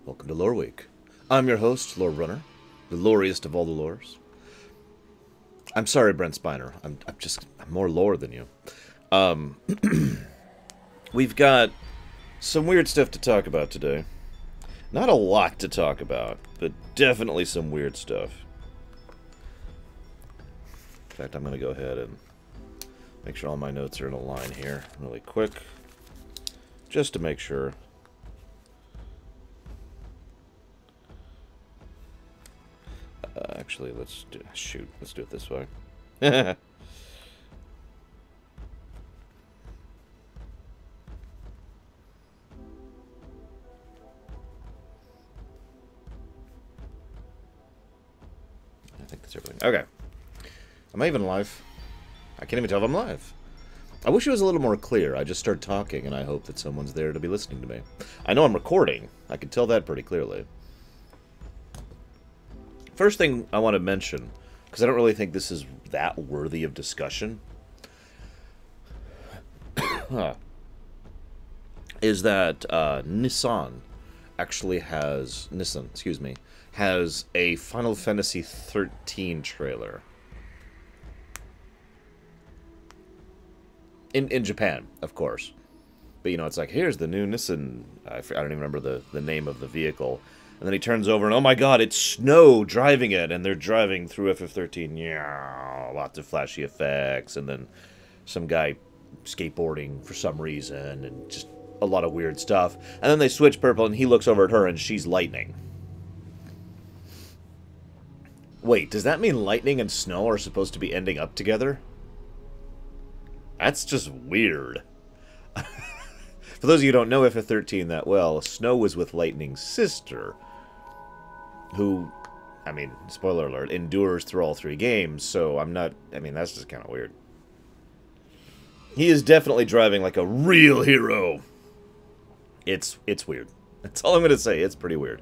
Welcome to Loreweek. I'm your host, Lore Runner, the loriest of all the lores. I'm sorry, Brent Spiner. I'm more lore than you. We've got some weird stuff to talk about today. Not a lot to talk about, but definitely some weird stuff. In fact, I'm going to go ahead and make sure all my notes are in a line here really quick, just to make sure. Actually, let's do it this way. I think that's everything. Okay. Am I even live? I can't even tell if I'm live. I wish it was a little more clear. I just start talking and I hope that someone's there to be listening to me. I know I'm recording. I can tell that pretty clearly. First thing I want to mention, because I don't really think this is that worthy of discussion, is that Nissan has a Final Fantasy 13 trailer. In Japan, of course. But, you know, it's like, here's the new Nissan. I don't even remember the name of the vehicle. And then he turns over and, oh my god, it's Snow driving it. And they're driving through FF13. Yeah, lots of flashy effects. And then some guy skateboarding for some reason. And just a lot of weird stuff. And then they switch purple and he looks over at her and she's lightning. Wait, does that mean lightning and Snow are supposed to be ending up together? That's just weird. For those of you who don't know FF13 that well, Snow was with Lightning's sister, who, I mean, spoiler alert, endures through all three games, so that's just kind of weird. He is definitely driving like a real hero. It's weird. That's all I'm going to say. It's pretty weird.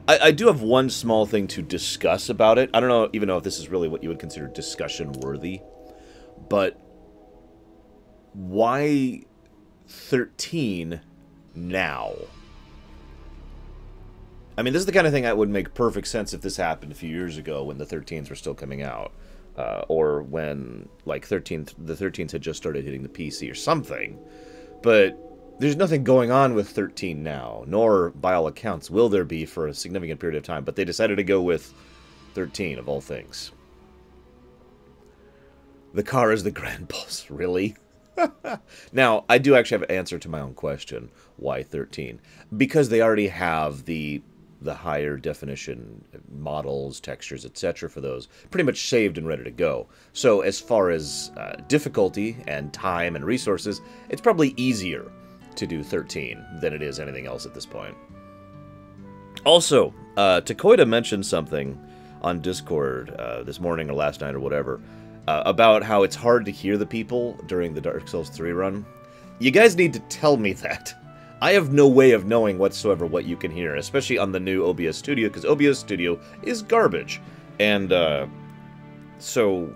I do have one small thing to discuss about it. I don't even know if this is really what you would consider discussion-worthy, but why 13 now? I mean, this is the kind of thing that would make perfect sense if this happened a few years ago when the 13s were still coming out. Or when, like, the 13s had just started hitting the PC or something. But there's nothing going on with 13 now, nor, by all accounts, will there be for a significant period of time. But they decided to go with 13, of all things. The car is the grand boss, really? Now, I do actually have an answer to my own question. Why 13? Because they already have the higher definition models, textures, etc. for those pretty much saved and ready to go. So as far as difficulty and time and resources, it's probably easier to do 13 than it is anything else at this point. Also, Takoida mentioned something on Discord this morning or last night or whatever, about how it's hard to hear the people during the Dark Souls 3 run. You guys need to tell me that. I have no way of knowing whatsoever what you can hear, especially on the new OBS Studio, because OBS Studio is garbage. And, so,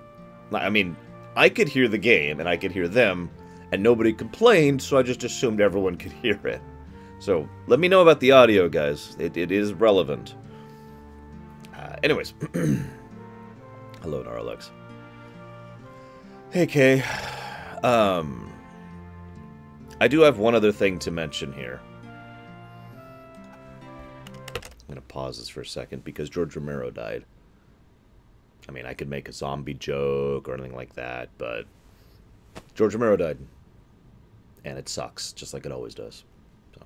I mean, I could hear the game, and I could hear them, and nobody complained, so I just assumed everyone could hear it. So, let me know about the audio, guys. It is relevant. Anyways. Hello, Narlex. Hey, Kay. I do have one other thing to mention here. I'm going to pause this for a second because George Romero died. I mean, I could make a zombie joke or anything like that, but George Romero died. And it sucks, just like it always does. So.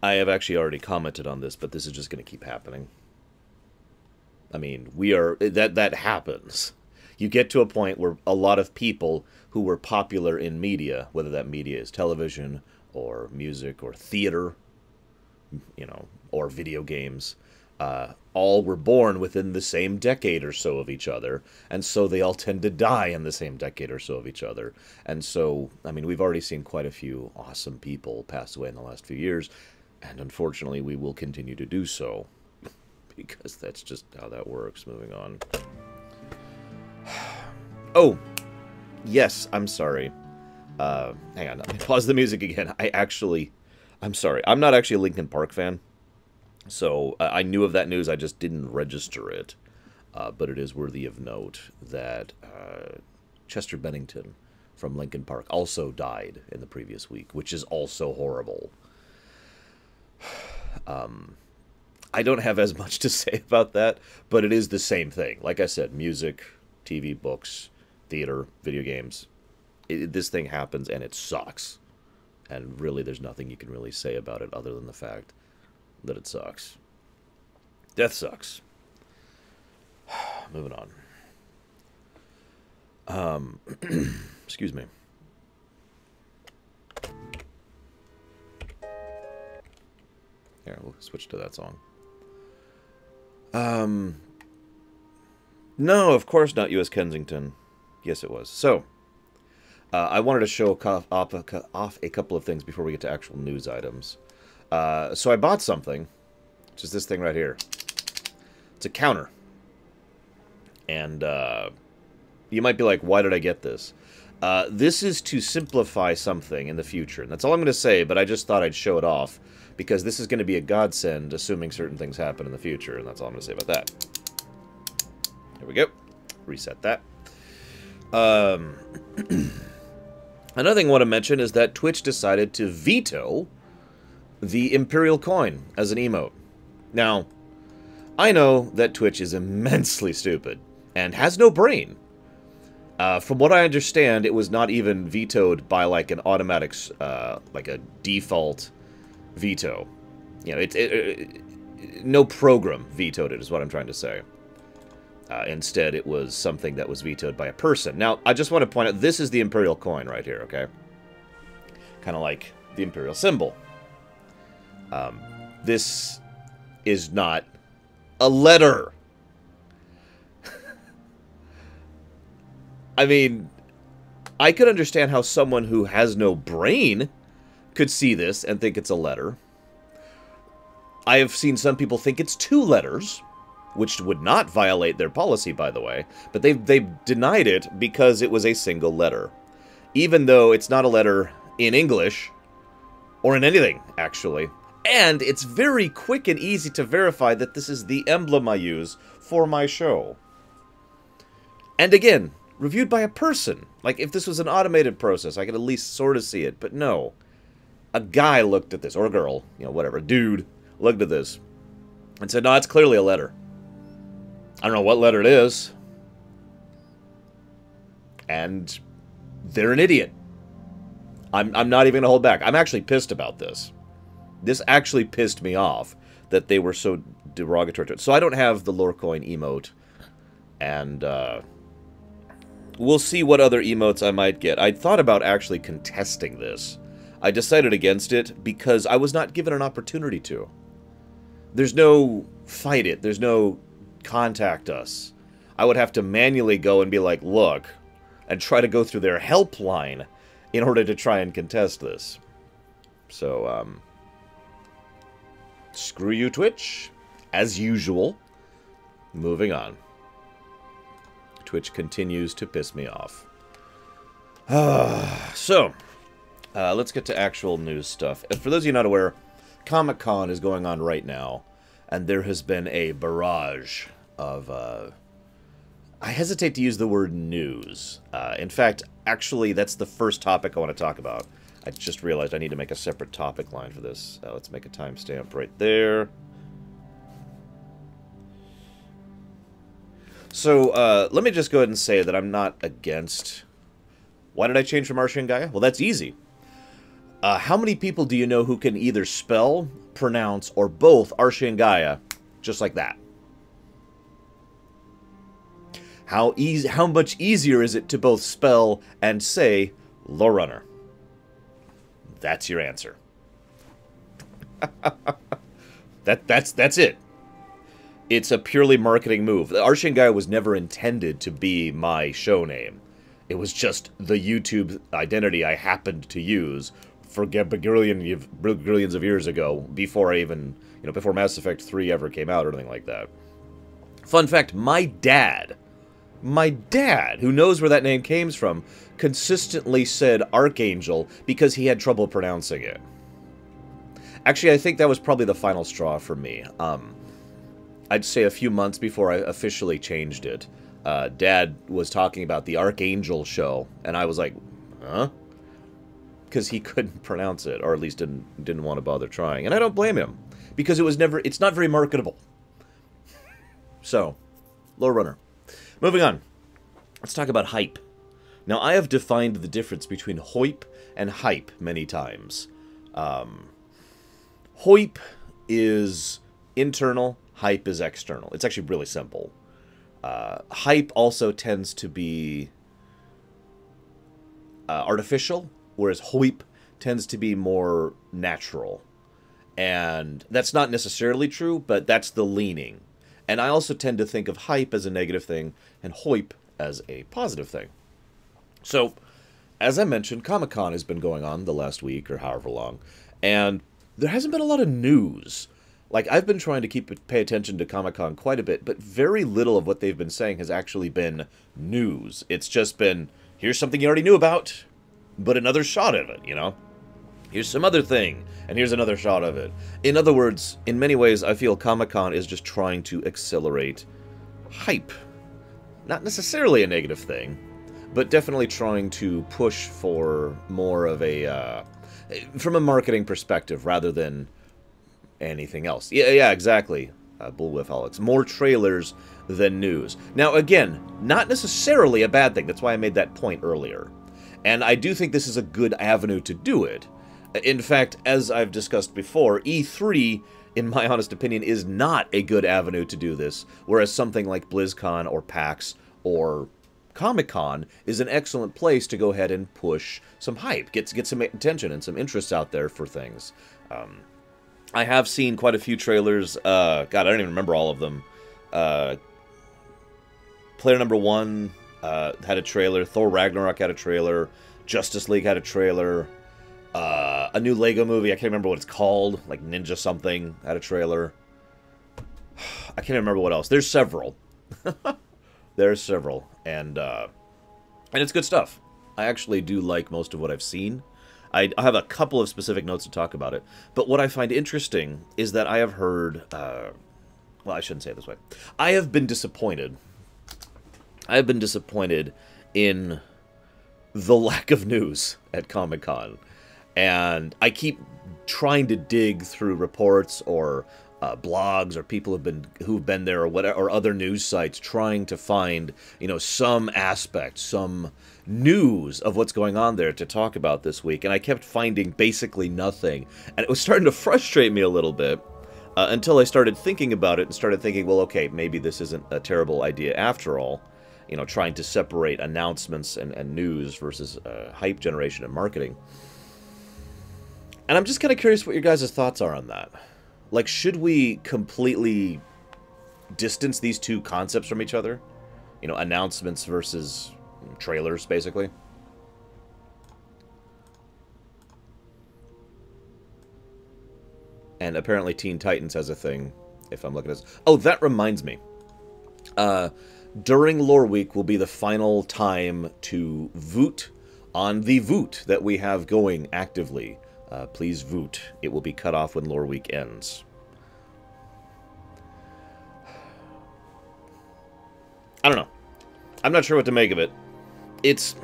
I have actually already commented on this, but this is just going to keep happening. I mean, that happens. You get to a point where a lot of people who were popular in media, whether that media is television or music or theater, you know, or video games, all were born within the same decade or so of each other, and so they all tend to die in the same decade or so of each other. And so, I mean, we've already seen quite a few awesome people pass away in the last few years, and unfortunately we will continue to do so. Because that's just how that works. Moving on. Oh, yes, I'm sorry. Hang on, let me pause the music again. I'm sorry. I'm not actually a Linkin Park fan. So I knew of that news, I just didn't register it. But it is worthy of note that Chester Bennington from Linkin Park also died in the previous week, which is also horrible. I don't have as much to say about that, but it is the same thing. Like I said, music, TV, books, theater, video games. This thing happens and it sucks. And really, there's nothing you can really say about it other than the fact that it sucks. Death sucks. Moving on. Excuse me. Here, we'll switch to that song. No, of course not U.S. Kensington. Yes, it was. So, I wanted to show off a couple of things before we get to actual news items. So I bought something, which is this thing right here. It's a counter. And you might be like, why did I get this? This is to simplify something in the future. And that's all I'm going to say, but I just thought I'd show it off. Because this is going to be a godsend, assuming certain things happen in the future. And that's all I'm going to say about that. There we go. Reset that. Another thing I want to mention is that Twitch decided to veto the Imperial coin as an emote. Now, I know that Twitch is immensely stupid and has no brain. From what I understand, it was not even vetoed by like an automatic, like a default veto. You know, no program vetoed it, is what I'm trying to say. Instead, it was something that was vetoed by a person. Now, I just want to point out, this is the Imperial coin right here, okay? Kind of like the Imperial symbol. This is not a letter. I mean, I could understand how someone who has no brain could see this and think it's a letter. I have seen some people think it's two letters, which would not violate their policy, by the way, but they've denied it because it was a single letter. Even though it's not a letter in English, or in anything, actually. And it's very quick and easy to verify that this is the emblem I use for my show. And again, reviewed by a person. Like, if this was an automated process, I could at least sort of see it, but no. A guy looked at this, or a girl, you know, whatever, a dude, looked at this and said, no, it's clearly a letter. I don't know what letter it is. And they're an idiot. I'm not even going to hold back. I'm actually pissed about this. This actually pissed me off that they were so derogatory to it. So I don't have the Lorecoin emote. And we'll see what other emotes I might get. I thought about actually contesting this. I decided against it because I was not given an opportunity to. There's no fight it. There's no contact us. I would have to manually go and be like, look, and try to go through their helpline in order to try and contest this. So, screw you, Twitch. As usual. Moving on. Twitch continues to piss me off. So, let's get to actual news stuff. For those of you not aware, Comic-Con is going on right now, and there has been a barrage of, I hesitate to use the word news. In fact, actually, that's the first topic I want to talk about. I just realized I need to make a separate topic line for this. Let's make a timestamp right there. So, let me just go ahead and say that I'm not against... Why did I change from Archie and Gaia? Well, that's easy. How many people do you know who can either spell, pronounce, or both Archie and Gaia just like that? How much easier is it to both spell and say Lorunner? That's your answer. That's it. It's a purely marketing move. Archie and Gaia was never intended to be my show name. It was just the YouTube identity I happened to use for billions of years ago, before I even, before Mass Effect 3 ever came out or anything like that. Fun fact, my dad My dad, who knows where that name came from, consistently said Archangel because he had trouble pronouncing it. Actually, I think that was probably the final straw for me. I'd say a few months before I officially changed it, Dad was talking about the Archangel show, and I was like, huh? Because he couldn't pronounce it, or at least didn't want to bother trying. And I don't blame him, because it's not very marketable. So, low runner. Moving on. Let's talk about hype. Now, I have defined the difference between hoip and hype many times. Hoip is internal, hype is external. It's actually really simple. Hype also tends to be artificial, whereas hoip tends to be more natural. And that's not necessarily true, but that's the leaning. And I also tend to think of hype as a negative thing and hoip as a positive thing. So, as I mentioned, Comic-Con has been going on the last week or however long, and there hasn't been a lot of news. Like, I've been trying to pay attention to Comic-Con quite a bit, but very little of what they've been saying has actually been news. It's just been, here's something you already knew about, but another shot of it, you know? Here's some other thing, and here's another shot of it. In other words, in many ways, I feel Comic-Con is just trying to accelerate hype. Not necessarily a negative thing, but definitely trying to push for more of a, from a marketing perspective, rather than anything else. Yeah, exactly, Bullwhip-holics. More trailers than news. Now, again, not necessarily a bad thing. That's why I made that point earlier. And I do think this is a good avenue to do it. In fact, as I've discussed before, E3, in my honest opinion, is not a good avenue to do this, whereas something like BlizzCon or PAX or Comic-Con is an excellent place to go ahead and push some hype, get some attention and some interest out there for things. I have seen quite a few trailers. God, I don't even remember all of them. Player Number One had a trailer. Thor Ragnarok had a trailer. Justice League had a trailer. A new Lego movie, I can't remember what it's called, like Ninja something, had a trailer. I can't remember what else. There's several. There's several. And it's good stuff. I actually do like most of what I've seen. I have a couple of specific notes to talk about it. But what I find interesting is that I have heard... well, I shouldn't say it this way. I have been disappointed. I have been disappointed in the lack of news at Comic-Con. And I keep trying to dig through reports or blogs or people who've been there or whatever, or other news sites, trying to find, you know, some aspect, some news of what's going on there to talk about this week. And I kept finding basically nothing, and it was starting to frustrate me a little bit until I started thinking about it and started thinking, well, okay, maybe this isn't a terrible idea after all. You know, trying to separate announcements and news versus hype generation and marketing. And I'm just kind of curious what your guys' thoughts are on that. Like, should we completely distance these two concepts from each other? You know, announcements versus trailers, basically. And apparently Teen Titans has a thing, if I'm looking at this. Oh, that reminds me. During Loreweek will be the final time to vote on the vote that we have going actively. Please vote. It will be cut off when Loreweek ends. I don't know. I'm not sure what to make of it. It's...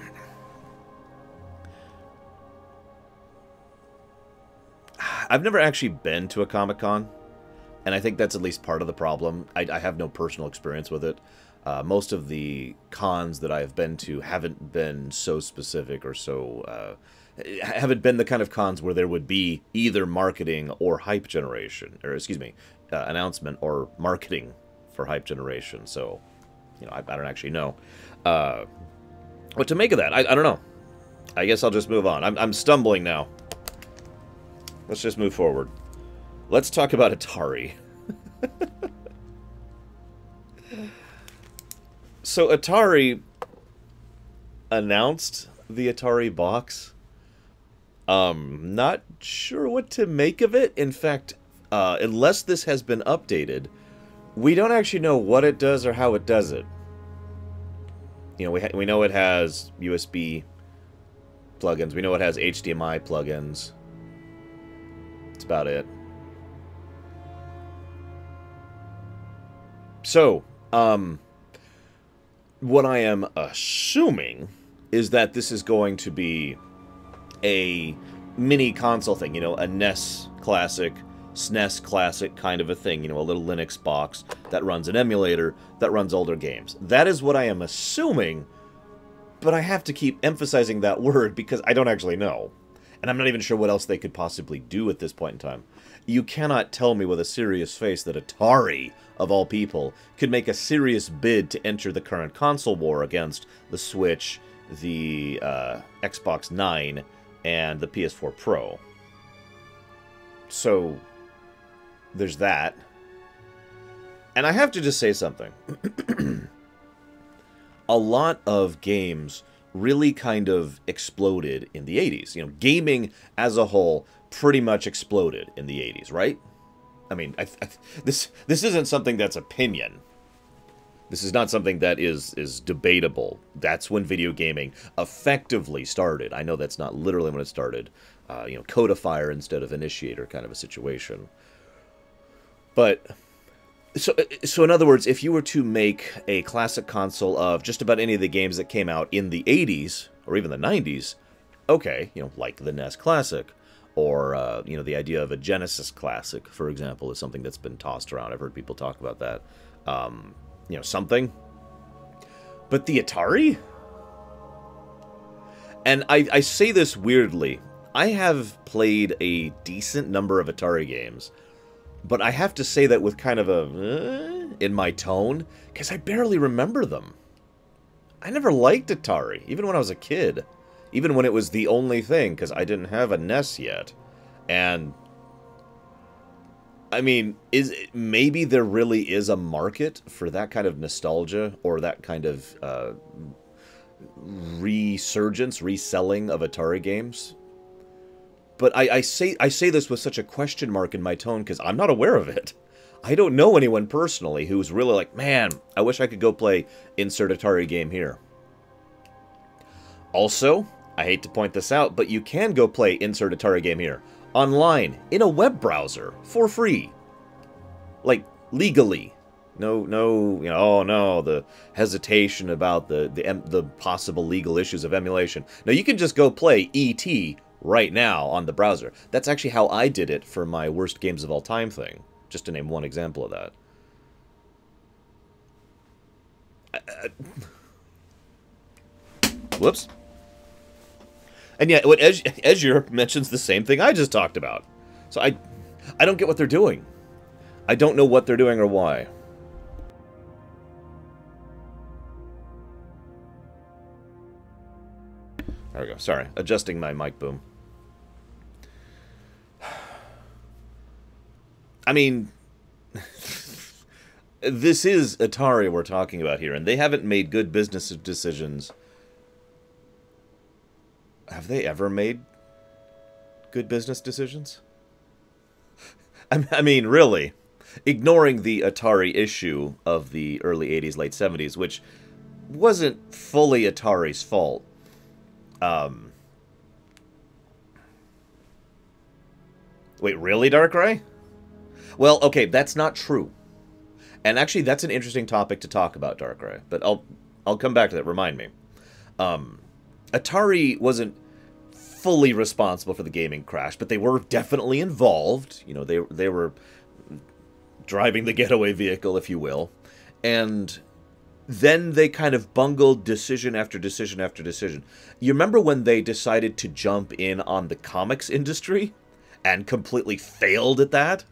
I've never actually been to a Comic-Con, and I think that's at least part of the problem. I have no personal experience with it. Most of the cons that I've been to haven't been so specific or so... haven't been the kind of cons where there would be either marketing or hype generation, or excuse me, announcement or marketing for hype generation. So, you know, I don't actually know what to make of that. I don't know. I guess I'll just move on. I'm stumbling now. Let's just move forward. Let's talk about Atari. So Atari announced the Atari Box. Not sure what to make of it. In fact, unless this has been updated, we don't actually know what it does or how it does it. You know, we know it has USB plugins. We know it has HDMI plugins. That's about it. So, what I am assuming is that this is going to be a mini console thing, you know, a NES Classic, SNES Classic kind of a thing, you know, a little Linux box that runs an emulator that runs older games. That is what I am assuming, but I have to keep emphasizing that word because I don't actually know. And I'm not even sure what else they could possibly do at this point in time. You cannot tell me with a serious face that Atari, of all people, could make a serious bid to enter the current console war against the Switch, the Xbox 9, and the PS4 Pro. So, there's that. And I have to just say something. A lot of games really kind of exploded in the 80s. You know, gaming as a whole pretty much exploded in the 80s, right? I mean, this isn't something that's opinion. This is not something that is debatable. That's when video gaming effectively started. I know that's not literally when it started. You know, codifier instead of initiator kind of a situation. But so in other words, if you were to make a classic console of just about any of the games that came out in the 80s or even the 90s, okay, you know, like the NES Classic, or you know, the idea of a Genesis Classic, for example, is something that's been tossed around. I've heard people talk about that. You know, something. But the Atari? And I say this weirdly. I have played a decent number of Atari games, but I have to say that with kind of a in my tone, because I barely remember them. I never liked Atari, even when I was a kid. Even when it was the only thing, because I didn't have a NES yet. And I mean, maybe there really is a market for that kind of nostalgia, or that kind of resurgence, reselling of Atari games. But I say this with such a question mark in my tone because I'm not aware of it. I don't know anyone personally who's really like, man, I wish I could go play insert Atari game here. Also, I hate to point this out, but you can go play insert Atari game here online in a web browser for free, like legally. No, you know, oh no, the hesitation about the possible legal issues of emulation. No, you can just go play E.T. right now on the browser. That's actually how I did it for my worst games of all time thing, just to name one example of that. Whoops. And yet, Azure mentions the same thing I just talked about. So I don't get what they're doing. I don't know what they're doing or why. There we go. Sorry. Adjusting my mic boom. I mean, this is Atari we're talking about here, and they haven't made good business decisions. Have they ever made good business decisions? I mean, really. Ignoring the Atari issue of the early 80s, late 70s, which wasn't fully Atari's fault. Wait, really, Darkrai? Well, okay, that's not true. And actually, that's an interesting topic to talk about, Darkrai. But I'll come back to that. Remind me. Atari wasn't fully responsible for the gaming crash, but they were definitely involved. You know, they were driving the getaway vehicle, if you will. And then they kind of bungled decision after decision after decision. You remember when they decided to jump in on the comics industry and completely failed at that?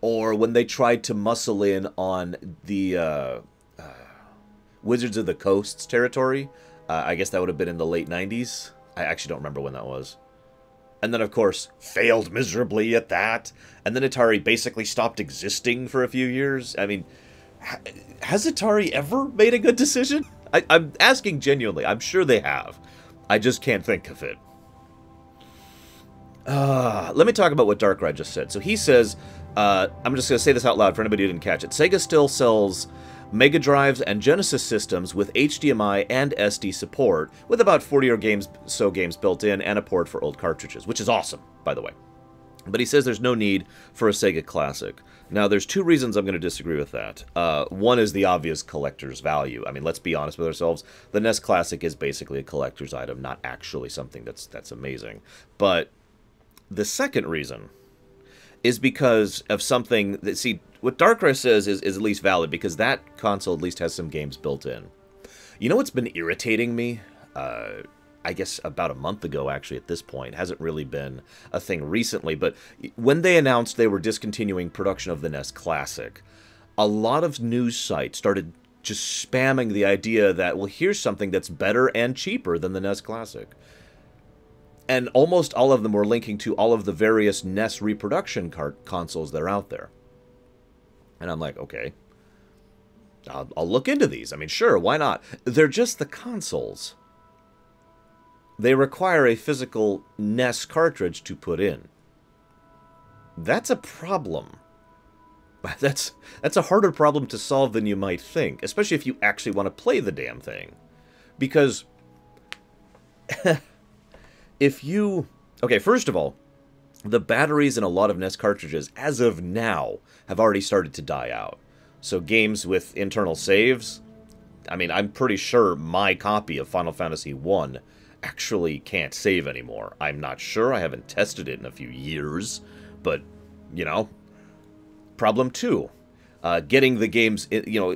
Or when they tried to muscle in on the Wizards of the Coast's territory? I guess that would have been in the late 90s. I actually don't remember when that was. And then, of course, failed miserably at that. And then Atari basically stopped existing for a few years. I mean, has Atari ever made a good decision? I'm asking genuinely. I'm sure they have. I just can't think of it. Let me talk about what Darkrai just said. So he says, I'm just going to say this out loud for anybody who didn't catch it. Sega still sells Mega Drives and Genesis systems with HDMI and SD support, with about 40 or so games built in, and a port for old cartridges, which is awesome, by the way. But he says there's no need for a Sega Classic. Now, there's two reasons I'm going to disagree with that. One is the obvious collector's value. I mean, let's be honest with ourselves. The NES Classic is basically a collector's item, not actually something that's amazing. But the second reason is because of something that, see, what Darkrai says is at least valid, because that console at least has some games built in. You know what's been irritating me? I guess about a month ago, actually, at this point. Hasn't really been a thing recently, but when they announced they were discontinuing production of the NES Classic, a lot of news sites started just spamming the idea that, well, here's something that's better and cheaper than the NES Classic. And almost all of them were linking to all of the various NES reproduction consoles that are out there. And I'm like, okay, I'll look into these. I mean, sure, why not? They're just the consoles. They require a physical NES cartridge to put in. That's a problem. That's a harder problem to solve than you might think, especially if you actually want to play the damn thing. Because if you... Okay, first of all, the batteries in a lot of NES cartridges, as of now, have already started to die out. So games with internal saves, I mean, I'm pretty sure my copy of Final Fantasy I actually can't save anymore. I'm not sure. I haven't tested it in a few years. But, you know, problem two. Getting the games, you know,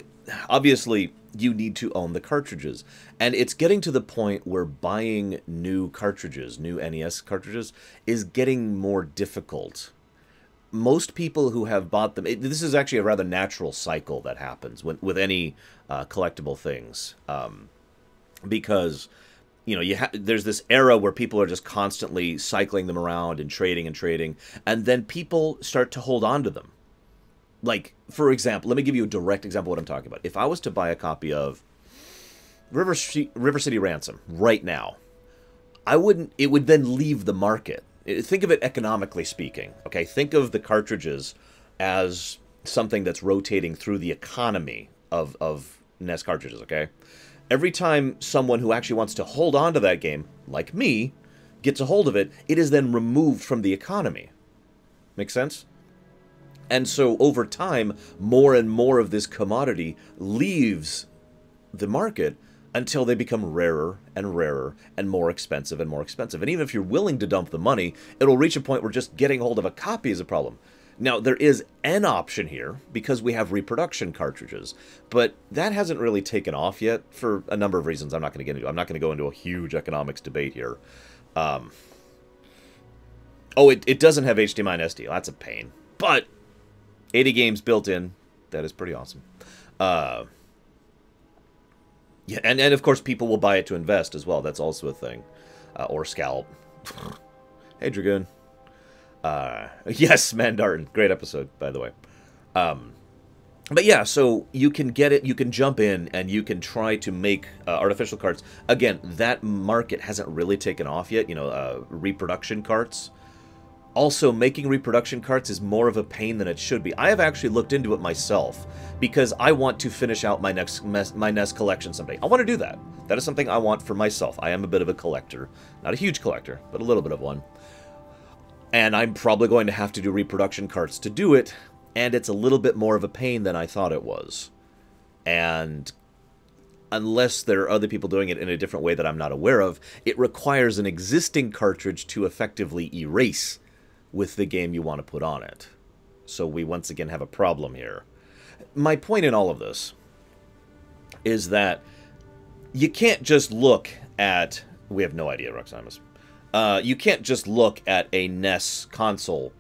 obviously you need to own the cartridges. And it's getting to the point where buying new cartridges, new NES cartridges, is getting more difficult. Most people who have bought them, this is actually a rather natural cycle that happens with any collectible things. Because, you know, there's this era where people are just constantly cycling them around and trading, and then people start to hold on to them. Like, for example, let me give you a direct example of what I'm talking about. If I was to buy a copy of River City Ransom right now, it would then leave the market. Think of it economically speaking, okay? Think of the cartridges as something that's rotating through the economy of NES cartridges, okay? Every time someone who actually wants to hold on to that game, like me, gets a hold of it, it is then removed from the economy. Make sense? And so over time, more and more of this commodity leaves the market until they become rarer and rarer and more expensive and more expensive. And even if you're willing to dump the money, it'll reach a point where just getting hold of a copy is a problem. Now, there is an option here, because we have reproduction cartridges, but that hasn't really taken off yet for a number of reasons I'm not going to get into. I'm not going to go into a huge economics debate here. Oh, it doesn't have HDMI and SD. That's a pain. But 80 games built in, that is pretty awesome. Yeah, and of course people will buy it to invest as well. That's also a thing. Or scalp. Hey, Dragoon. Yes, Mandartin. Great episode, by the way. But yeah, so you can get it, you can jump in, and you can try to make artificial carts. Again, that market hasn't really taken off yet, you know, reproduction carts. Also, making reproduction carts is more of a pain than it should be. I have actually looked into it myself, because I want to finish out my NES collection someday. I want to do that. That is something I want for myself. I am a bit of a collector. Not a huge collector, but a little bit of one. And I'm probably going to have to do reproduction carts to do it, and it's a little bit more of a pain than I thought it was. And unless there are other people doing it in a different way that I'm not aware of, it requires an existing cartridge to effectively erase with the game you want to put on it. So we once again have a problem here. My point in all of this is that you can't just look at... We have no idea, Roxamus. You can't just look at a NES console,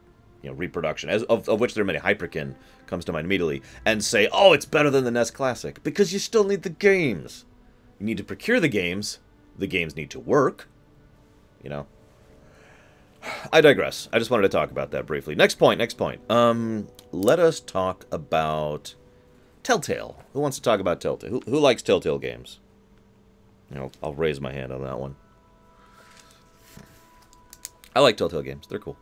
you know, reproduction, of which there are many. Hyperkin comes to mind immediately, and say, oh, it's better than the NES Classic, because you still need the games. You need to procure the games. The games need to work. You know. I digress. I just wanted to talk about that briefly. Next point. Let us talk about Telltale. Who wants to talk about Telltale? Who likes Telltale games? You know, I'll raise my hand on that one. I like Telltale games. They're cool.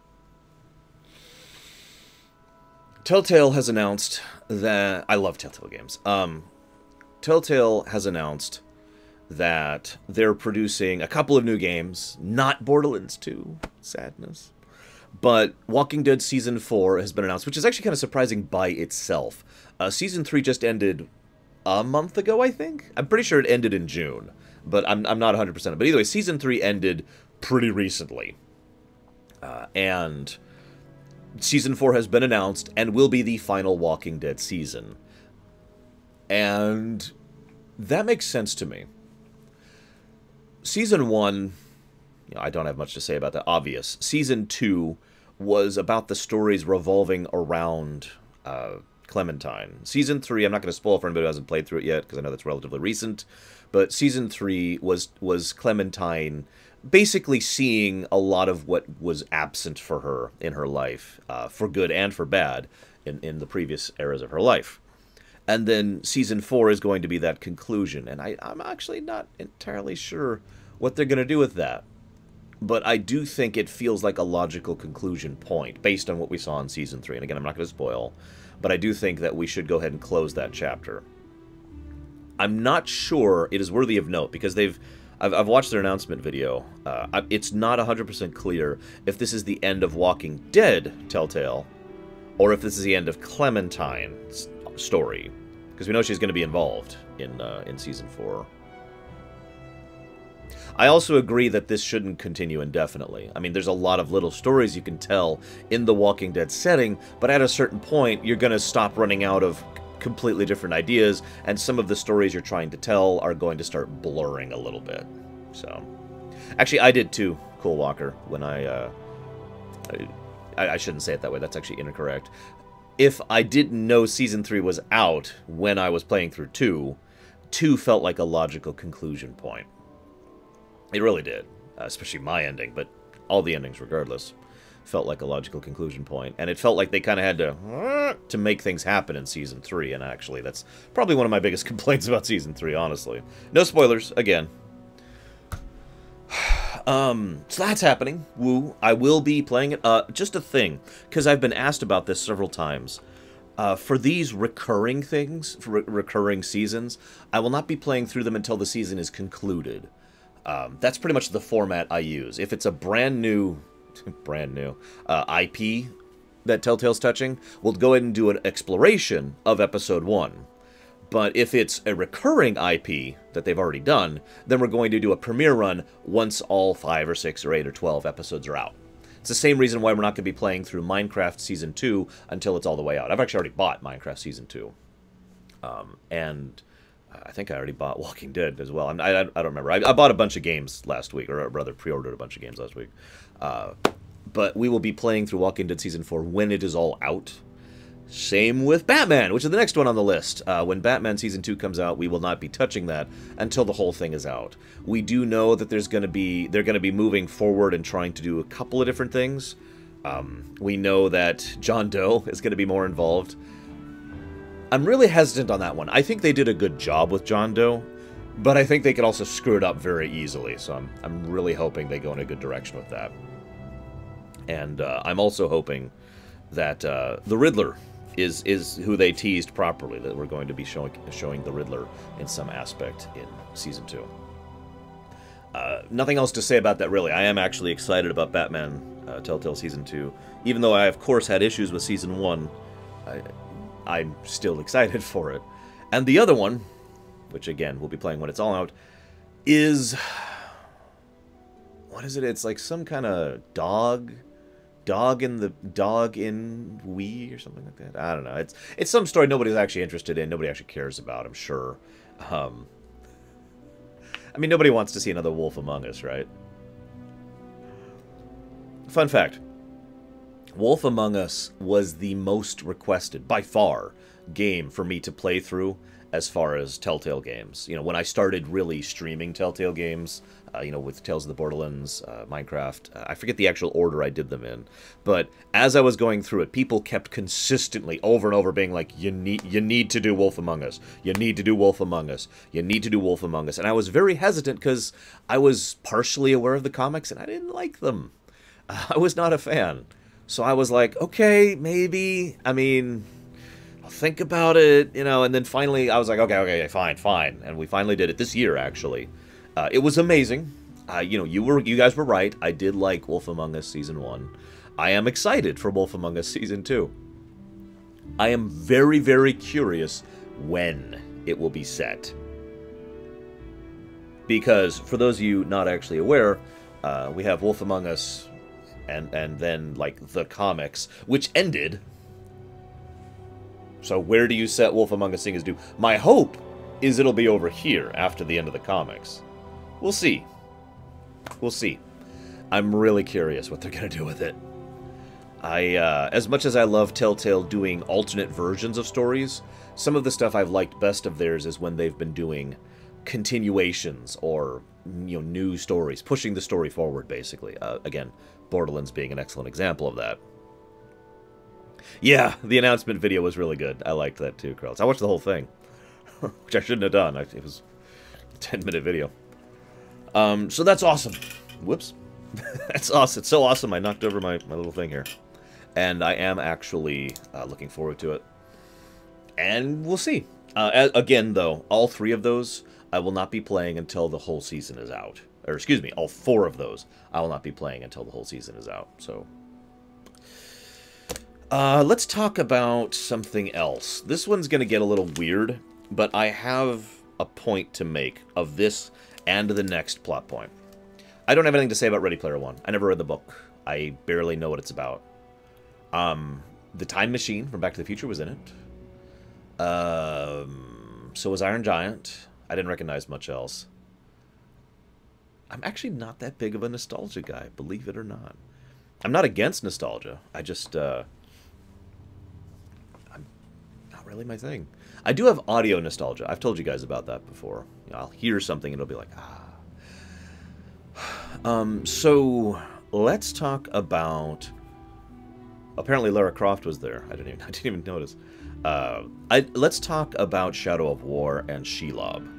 Telltale has announced that... I love Telltale games. Telltale has announced that they're producing a couple of new games, not Borderlands 2, sadness. But Walking Dead Season 4 has been announced, which is actually kind of surprising by itself. Season 3 just ended a month ago, I think? I'm pretty sure it ended in June, but I'm not 100%. But either way, Season 3 ended pretty recently. And Season 4 has been announced and will be the final Walking Dead season. And that makes sense to me. Season 1, I don't have much to say about that, obvious. Season 2 was about the stories revolving around Clementine. Season 3, I'm not going to spoil for anybody who hasn't played through it yet, because I know that's relatively recent, but Season 3 was Clementine basically seeing a lot of what was absent for her in her life, for good and for bad, in the previous eras of her life. And then Season 4 is going to be that conclusion, and I'm actually not entirely sure what they're going to do with that. But I do think it feels like a logical conclusion point, based on what we saw in Season 3. And again, I'm not going to spoil, but I do think that we should go ahead and close that chapter. I'm not sure it is worthy of note, because I've watched their announcement video. It's not 100% clear if this is the end of Walking Dead Telltale, or if this is the end of Clementine's story, because we know she's going to be involved in Season 4. I also agree that this shouldn't continue indefinitely. I mean, there's a lot of little stories you can tell in the Walking Dead setting, but at a certain point, you're going to stop running out of completely different ideas, and some of the stories you're trying to tell are going to start blurring a little bit. So, actually, I did too, Cool Walker, when I shouldn't say it that way, that's actually incorrect. If I didn't know Season 3 was out when I was playing through 2, 2 felt like a logical conclusion point. It really did, especially my ending, but all the endings regardless felt like a logical conclusion point. And it felt like they kind of had to make things happen in Season 3, and actually that's probably one of my biggest complaints about Season 3, honestly. No spoilers, again. So that's happening. Woo. I will be playing it. Just a thing, because I've been asked about this several times. For these recurring things, for recurring seasons, I will not be playing through them until the season is concluded. That's pretty much the format I use. If it's a brand new IP that Telltale's touching, we'll go ahead and do an exploration of Episode 1. But if it's a recurring IP that they've already done, then we're going to do a premiere run once all 5 or 6 or 8 or 12 episodes are out. It's the same reason why we're not going to be playing through Minecraft Season 2 until it's all the way out. I've actually already bought Minecraft Season 2. And I think I already bought Walking Dead as well. I don't remember. I bought a bunch of games last week, or rather pre-ordered a bunch of games last week. But we will be playing through Walking Dead Season 4 when it is all out. Same with Batman, which is the next one on the list. When Batman Season 2 comes out, we will not be touching that until the whole thing is out. We do know that they're going to be moving forward and trying to do a couple of different things. We know that John Doe is going to be more involved. I'm really hesitant on that one. I think they did a good job with John Doe, but I think they could also screw it up very easily, so I'm really hoping they go in a good direction with that. And I'm also hoping that the Riddler is who they teased properly, that we're going to be showing the Riddler in some aspect in Season 2. Nothing else to say about that, really. I am actually excited about Batman Telltale Season 2. Even though I, of course, had issues with Season 1, I'm still excited for it. And the other one, which, again, we'll be playing when it's all out, is... what is it? It's like some kind of dog in Wii or something like that. I don't know. It's some story nobody's actually interested in. Nobody actually cares about, I'm sure. I mean, nobody wants to see another Wolf Among Us, right? Fun fact. Wolf Among Us was the most requested, by far, game for me to play through as far as Telltale games. You know, when I started really streaming Telltale games, you know, with Tales of the Borderlands, Minecraft, I forget the actual order I did them in, but as I was going through it, people kept consistently over and over being like, you need to do Wolf Among Us, you need to do Wolf Among Us, you need to do Wolf Among Us, and I was very hesitant because I was partially aware of the comics and I didn't like them. I was not a fan. So I was like, okay, maybe, I mean, think about it, and then finally I was like, okay, fine. And we finally did it this year, actually. It was amazing. You guys were right. I did like Wolf Among Us Season 1. I am excited for Wolf Among Us Season 2. I am very, very curious when it will be set. Because, for those of you not actually aware, we have Wolf Among Us and then, like, the comics, which ended. So where do you set Wolf Among Us Things do? My hope is it'll be over here after the end of the comics. We'll see. We'll see. I'm really curious what they're going to do with it. As much as I love Telltale doing alternate versions of stories, some of the stuff I've liked best of theirs is when they've been doing continuations or, new stories, pushing the story forward, basically. Again, Borderlands being an excellent example of that. Yeah, the announcement video was really good. I liked that too, Carlos. I watched the whole thing, which I shouldn't have done. It was a 10-minute video. So that's awesome. Whoops. That's awesome. It's so awesome I knocked over my little thing here. And I am actually looking forward to it. And we'll see. Again, though, all 3 of those I will not be playing until the whole season is out. Or, excuse me, all 4 of those I will not be playing until the whole season is out. So, let's talk about something else. This one's going to get a little weird, but I have a point to make of this and the next plot point. I don't have anything to say about Ready Player One. I never read the book. I barely know what it's about. The Time Machine from Back to the Future was in it. So was Iron Giant. I didn't recognize much else. I'm actually not that big of a nostalgia guy, believe it or not. I'm not against nostalgia. I just, I'm not really my thing. I do have audio nostalgia. I've told you guys about that before. I'll hear something and it'll be like, so let's talk about. Apparently, Lara Croft was there. I didn't even notice. Let's talk about Shadow of War and Shelob.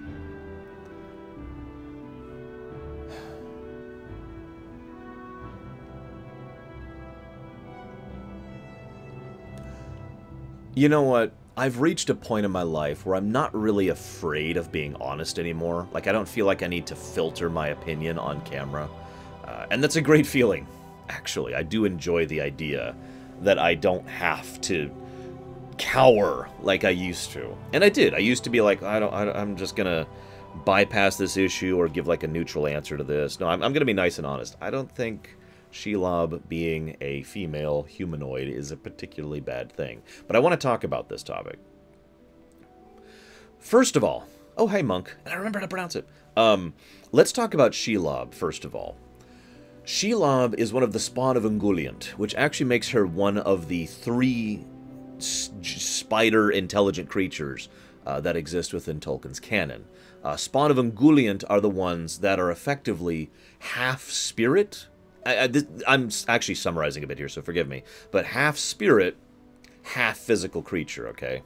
You know what? I've reached a point in my life where I'm not really afraid of being honest anymore. Like, I don't feel like I need to filter my opinion on camera. And that's a great feeling, actually. I do enjoy the idea that I don't have to cower like I used to. And I did. I used to be like, I'm just gonna bypass this issue or give like a neutral answer to this. No, I'm gonna be nice and honest. I don't think Shelob being a female humanoid is a particularly bad thing. But I want to talk about this topic. First of all, oh, hey, Monk. And I remember how to pronounce it. Let's talk about Shelob, first of all. Shelob is one of the spawn of Ungoliant, which actually makes her one of the 3 spider intelligent creatures that exist within Tolkien's canon. Spawn of Ungoliant are the ones that are effectively half spirit. I'm actually summarizing a bit here, so forgive me. But half spirit, half physical creature, okay?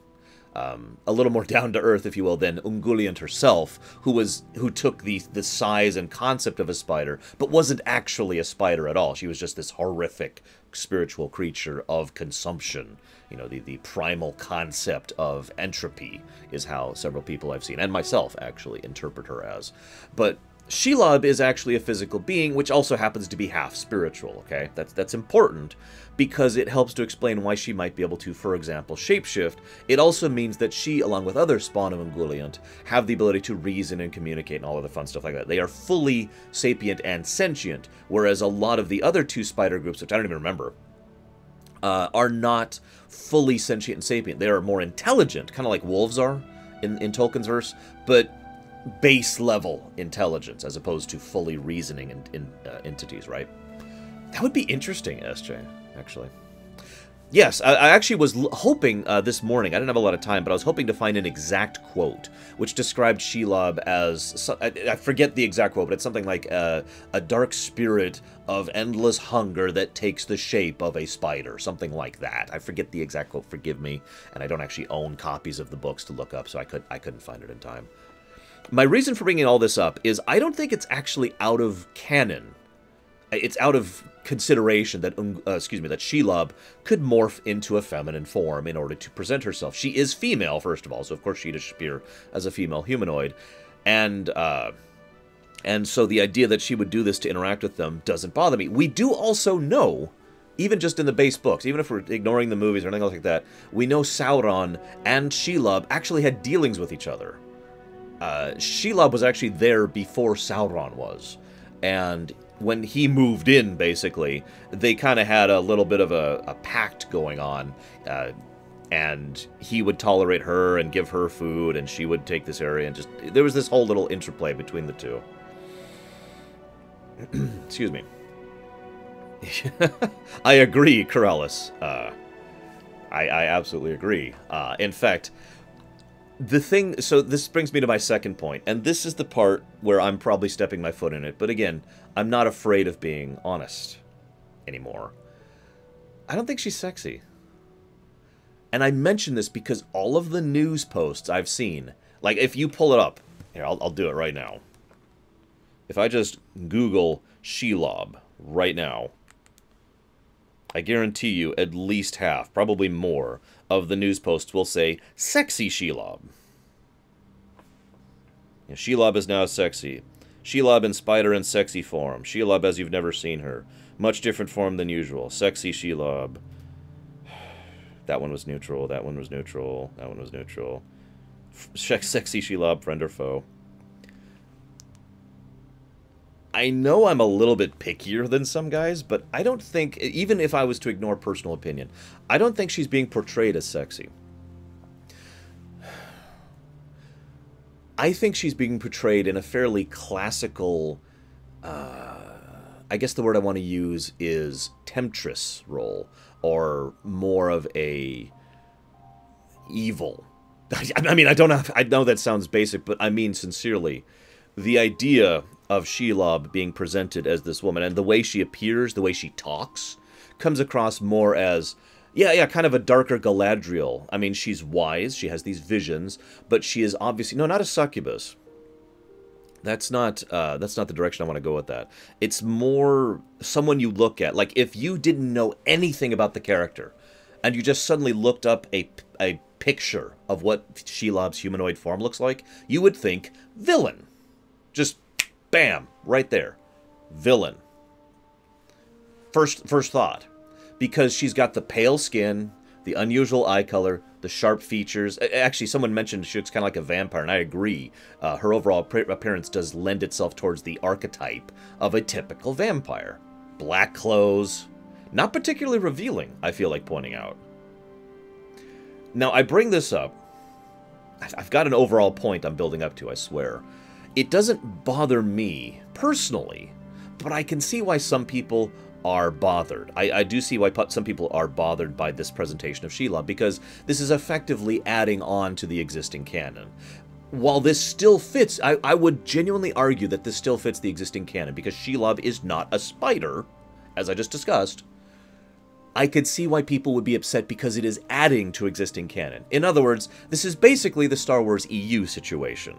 A little more down-to-earth, if you will, than Ungoliant herself, who took the size and concept of a spider, but wasn't actually a spider at all. She was just this horrific spiritual creature of consumption. You know, the primal concept of entropy is how several people I've seen, and myself, actually, interpret her as. But Shelob is actually a physical being, which also happens to be half spiritual, okay? That's important, because it helps to explain why she might be able to, for example, shapeshift. It also means that she, along with other spawn of Ungoliant, have the ability to reason and communicate and all of the fun stuff like that. They are fully sapient and sentient, whereas a lot of the other 2 spider groups, which I don't even remember, are not fully sentient and sapient. They are more intelligent, kind of like wolves are in Tolkien's verse, but base level intelligence as opposed to fully reasoning entities, right? That would be interesting, SJ, actually. Yes, I actually was hoping this morning, I didn't have a lot of time, but I was hoping to find an exact quote which described Shelob as, I forget the exact quote, but it's something like a dark spirit of endless hunger that takes the shape of a spider, something like that. I forget the exact quote, forgive me, and I don't actually own copies of the books to look up, so I couldn't find it in time. My reason for bringing all this up is I don't think it's actually out of canon. It's out of consideration that that Shelob could morph into a feminine form in order to present herself. She is female, first of all, so of course she'd appear as a female humanoid, and so the idea that she would do this to interact with them doesn't bother me. We do also know, even just in the base books, even if we're ignoring the movies or anything else like that, we know Sauron and Shelob actually had dealings with each other. Shelob was actually there before Sauron was, and when he moved in, basically, they kind of had a little bit of a pact going on, and he would tolerate her and give her food, and she would take this area, and just, there was this whole little interplay between the two. Excuse me. I agree, Corellis. I absolutely agree. In fact, the thing... So this brings me to my second point, and this is the part where I'm probably stepping my foot in it. But again, I'm not afraid of being honest anymore. I don't think she's sexy. And I mention this because all of the news posts I've seen... Like, if you pull it up... Here, I'll do it right now. If I just Google Shelob right now... I guarantee you at least half, probably more, of the news posts will say, sexy Shelob. Yeah, Shelob is now sexy. Shelob in spider and sexy form. Shelob as you've never seen her. Much different form than usual. Sexy Shelob. That one was neutral. That one was neutral. That one was neutral. Sexy Shelob, friend or foe. I know I'm a little bit pickier than some guys, but I don't think, even if I was to ignore personal opinion, I don't think she's being portrayed as sexy. I think she's being portrayed in a fairly classical, I guess the word I want to use is temptress role, or more of a evil. I mean, I know that sounds basic, but I mean sincerely. The idea of Shelob being presented as this woman, and the way she appears, the way she talks, comes across more as, yeah, kind of a darker Galadriel. I mean, she's wise, she has these visions, but she is obviously, no, not a succubus. That's not the direction I want to go with that. It's more someone you look at, like if you didn't know anything about the character, and you just suddenly looked up a picture of what Shelob's humanoid form looks like, you would think villain. Just bam, right there. Villain. First thought. Because she's got the pale skin, the unusual eye color, the sharp features. Actually, someone mentioned she looks kind of like a vampire, and I agree. Her overall appearance does lend itself towards the archetype of a typical vampire. Black clothes. Not particularly revealing, I feel like pointing out. Now, I bring this up. I've got an overall point I'm building up to, I swear. It doesn't bother me, personally, but I can see why some people are bothered. I do see why some people are bothered by this presentation of Shelob, because this is effectively adding on to the existing canon. While this still fits, I would genuinely argue that this still fits the existing canon, because Shelob is not a spider, as I just discussed. I could see why people would be upset because it is adding to existing canon. In other words, this is basically the Star Wars EU situation.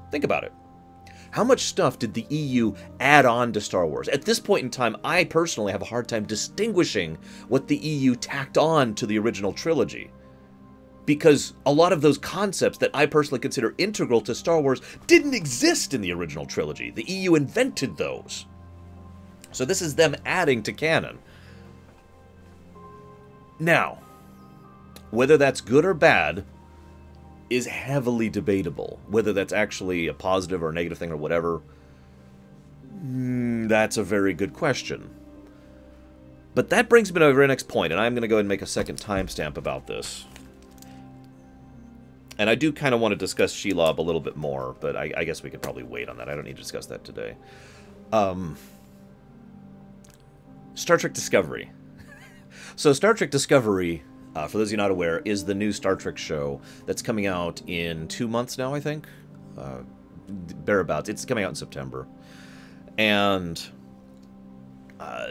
Think about it. How much stuff did the EU add on to Star Wars? At this point in time, I personally have a hard time distinguishing what the EU tacked on to the original trilogy. Because a lot of those concepts that I personally consider integral to Star Wars didn't exist in the original trilogy. The EU invented those. So this is them adding to canon. Now, whether that's good or bad is heavily debatable. Whether that's actually a positive or a negative thing or whatever, that's a very good question. But that brings me to our next point, and I'm going to go ahead and make a second timestamp about this. And I do kind of want to discuss Shelob a little bit more, but I guess we could probably wait on that. I don't need to discuss that today. Star Trek Discovery. So Star Trek Discovery, for those of you not aware, is the new Star Trek show that's coming out in 2 months now, I think. Thereabouts. It's coming out in September. And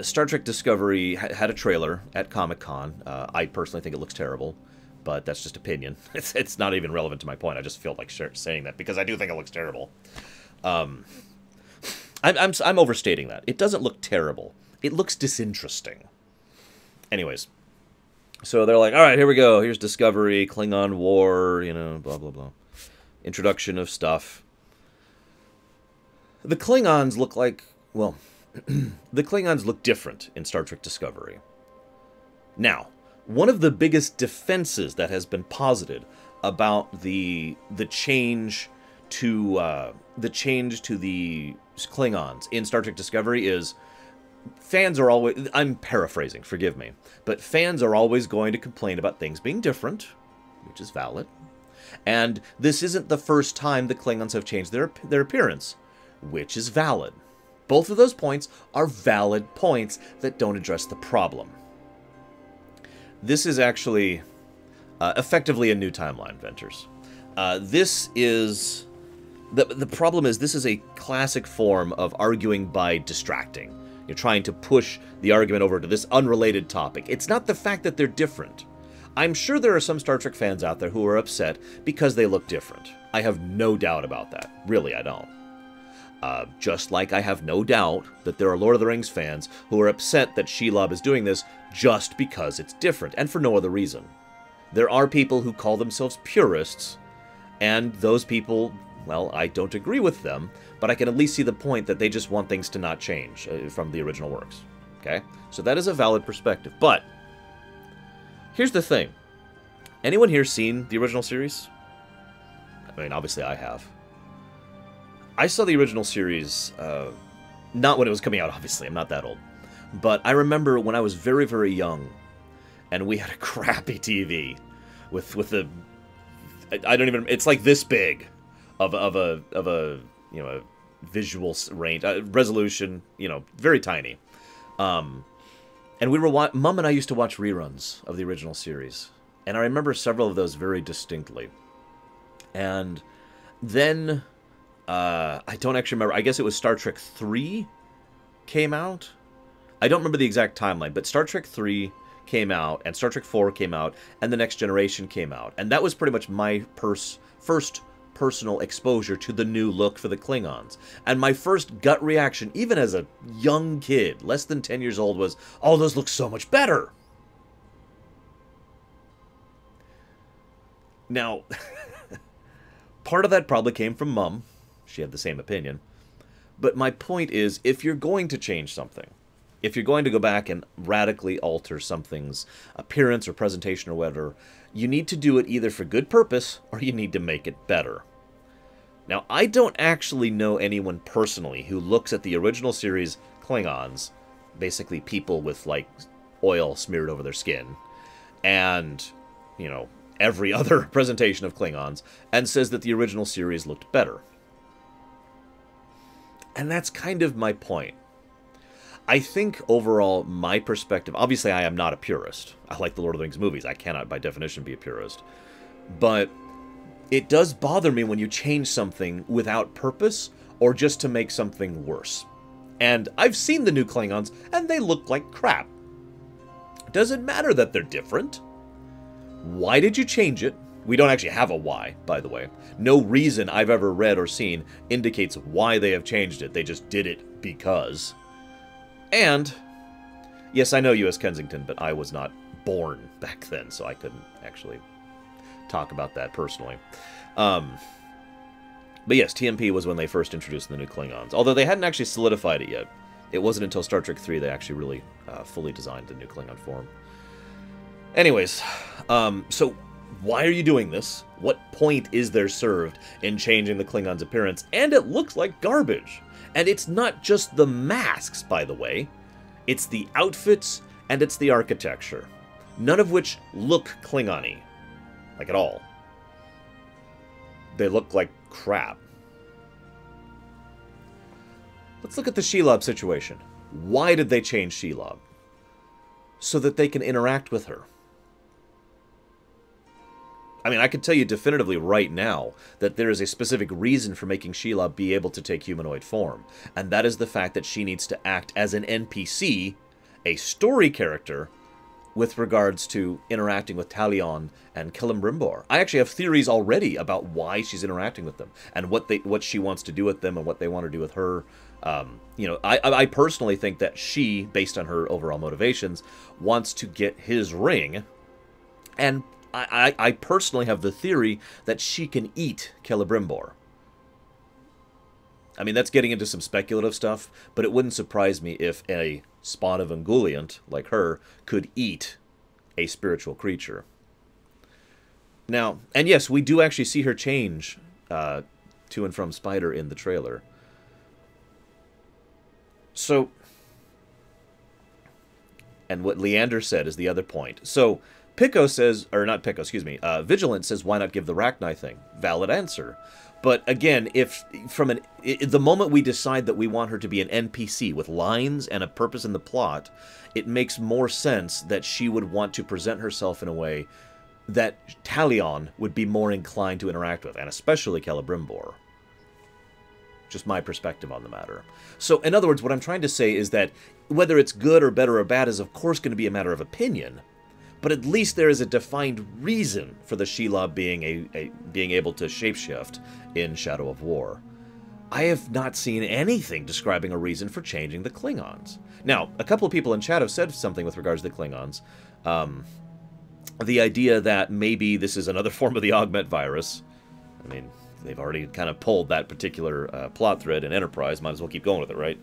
Star Trek Discovery had a trailer at Comic-Con. I personally think it looks terrible, but that's just opinion. It's not even relevant to my point. I just feel like saying that because I do think it looks terrible. I'm overstating that. It doesn't look terrible. it looks disinteresting. Anyways, so they're like, all right, here we go. Here's Discovery, Klingon War, you know, blah, blah, blah. Introduction of stuff. The Klingons look like, well, the Klingons look different in Star Trek Discovery. Now, one of the biggest defenses that has been posited about the change to the Klingons in Star Trek Discovery is fans are always, I'm paraphrasing, forgive me, but fans are always going to complain about things being different, which is valid. And this isn't the first time the Klingons have changed their appearance, which is valid. Both of those points are valid points that don't address the problem. This is actually effectively a new timeline, Venters. This is... The problem is this is a classic form of arguing by distracting. You're trying to push the argument over to this unrelated topic. It's not the fact that they're different. I'm sure there are some Star Trek fans out there who are upset because they look different. I have no doubt about that. Really, I don't. Just like I have no doubt that there are Lord of the Rings fans who are upset that Shelob is doing this just because it's different, and for no other reason. There are people who call themselves purists, and those people, well, I don't agree with them, but I can at least see the point that they just want things to not change from the original works. Okay? So that is a valid perspective. But here's the thing. Anyone here seen the original series? I mean, obviously I have. I saw the original series, not when it was coming out, obviously. I'm not that old. But I remember when I was very, very young, and we had a crappy TV with a... I don't even... It's like this big of a you know, a visual range, resolution, you know, very tiny. And we were... Mom and I used to watch reruns of the original series. And I remember several of those very distinctly. And then... I don't actually remember. I guess it was Star Trek 3 came out. I don't remember the exact timeline, but Star Trek 3 came out, and Star Trek 4 came out, and The Next Generation came out. And that was pretty much my first personal exposure to the new look for the Klingons. And my first gut reaction, even as a young kid, less than 10 years old, was, oh, those look so much better! Now, part of that probably came from Mum. She had the same opinion. But my point is, if you're going to change something, if you're going to go back and radically alter something's appearance or presentation or whatever, you need to do it either for good purpose or you need to make it better. Now, I don't actually know anyone personally who looks at the original series Klingons, basically people with, like, oil smeared over their skin, and, you know, every other presentation of Klingons, and says that the original series looked better. And that's kind of my point. I think overall, my perspective... Obviously, I am not a purist. I like the Lord of the Rings movies. I cannot, by definition, be a purist. But it does bother me when you change something without purpose or just to make something worse. And I've seen the new Klingons, and they look like crap. Does it matter that they're different? Why did you change it? We don't actually have a why, by the way. No reason I've ever read or seen indicates why they have changed it. They just did it because. And, yes, I know U.S. Kensington, but I was not born back then, so I couldn't actually talk about that personally. But yes, TMP was when they first introduced the new Klingons, although they hadn't actually solidified it yet. It wasn't until Star Trek 3 they actually really fully designed the new Klingon form. Anyways, so why are you doing this? What point is there served in changing the Klingons' appearance? And it looks like garbage. And it's not just the masks, by the way. It's the outfits and it's the architecture. None of which look Klingon-y. Like, at all. They look like crap. Let's look at the Shelob situation. Why did they change Shelob? So that they can interact with her. I mean, I can tell you definitively right now that there is a specific reason for making Shelob be able to take humanoid form, and that is the fact that she needs to act as an NPC, a story character, with regards to interacting with Talion and Celebrimbor. I actually have theories already about why she's interacting with them, and what she wants to do with them, and what they want to do with her. You know, I personally think that she, based on her overall motivations, wants to get his ring, and I personally have the theory that she can eat Celebrimbor. I mean, that's getting into some speculative stuff, but it wouldn't surprise me if a spawn of Ungoliant, like her, could eat a spiritual creature. Now, and yes, we do actually see her change to and from Spider in the trailer. So, and what Leander said is the other point. So, Pico says, or not Pico, excuse me, Vigilant says, why not give the Rachni thing? Valid answer. But again, if from the moment we decide that we want her to be an NPC with lines and a purpose in the plot, it makes more sense that she would want to present herself in a way that Talion would be more inclined to interact with, and especially Celebrimbor. Just my perspective on the matter. So, in other words, what I'm trying to say is that whether it's good or better or bad is, of course, going to be a matter of opinion, but at least there is a defined reason for the Shelob being being able to shapeshift in Shadow of War. I have not seen anything describing a reason for changing the Klingons. Now, a couple of people in chat have said something with regards to the Klingons. The idea that maybe this is another form of the augment virus. I mean, they've already kind of pulled that particular plot thread in Enterprise. Might as well keep going with it, right?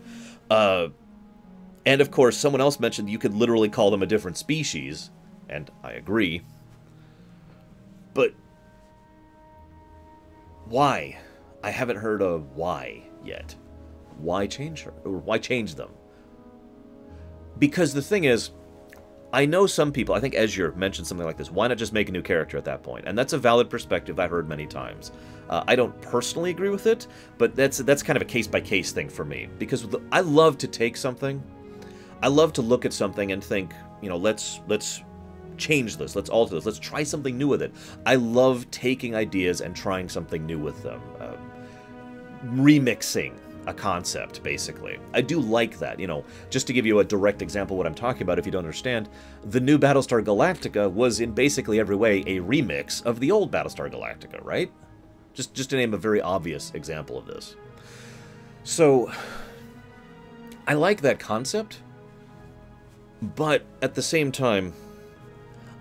And, of course, someone else mentioned you could literally call them a different species. And I agree. But why? I haven't heard a why yet. Why change her? Or why change them? Because the thing is, I know some people, I think Ezure mentioned something like this, why not just make a new character at that point? And that's a valid perspective I've heard many times. I don't personally agree with it, but that's kind of a case-by-case thing for me. Because I love to take something, I love to look at something and think, you know, let's change this, let's alter this, let's try something new with it. I love taking ideas and trying something new with them. Remixing a concept, basically. I do like that, you know. Just to give you a direct example of what I'm talking about, if you don't understand, the new Battlestar Galactica was in basically every way a remix of the old Battlestar Galactica, right? Just to name a very obvious example of this. So, I like that concept, but at the same time,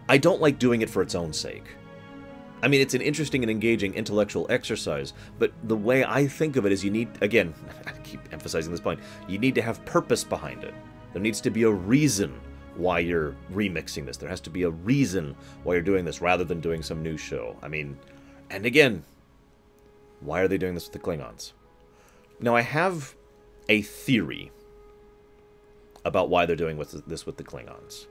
I don't like doing it for its own sake. I mean, it's an interesting and engaging intellectual exercise, but the way I think of it is you need, again, I keep emphasizing this point, you need to have purpose behind it. There needs to be a reason why you're remixing this. There has to be a reason why you're doing this rather than doing some new show. I mean, and again, why are they doing this with the Klingons? Now, I have a theory about why they're doing this with the Klingons.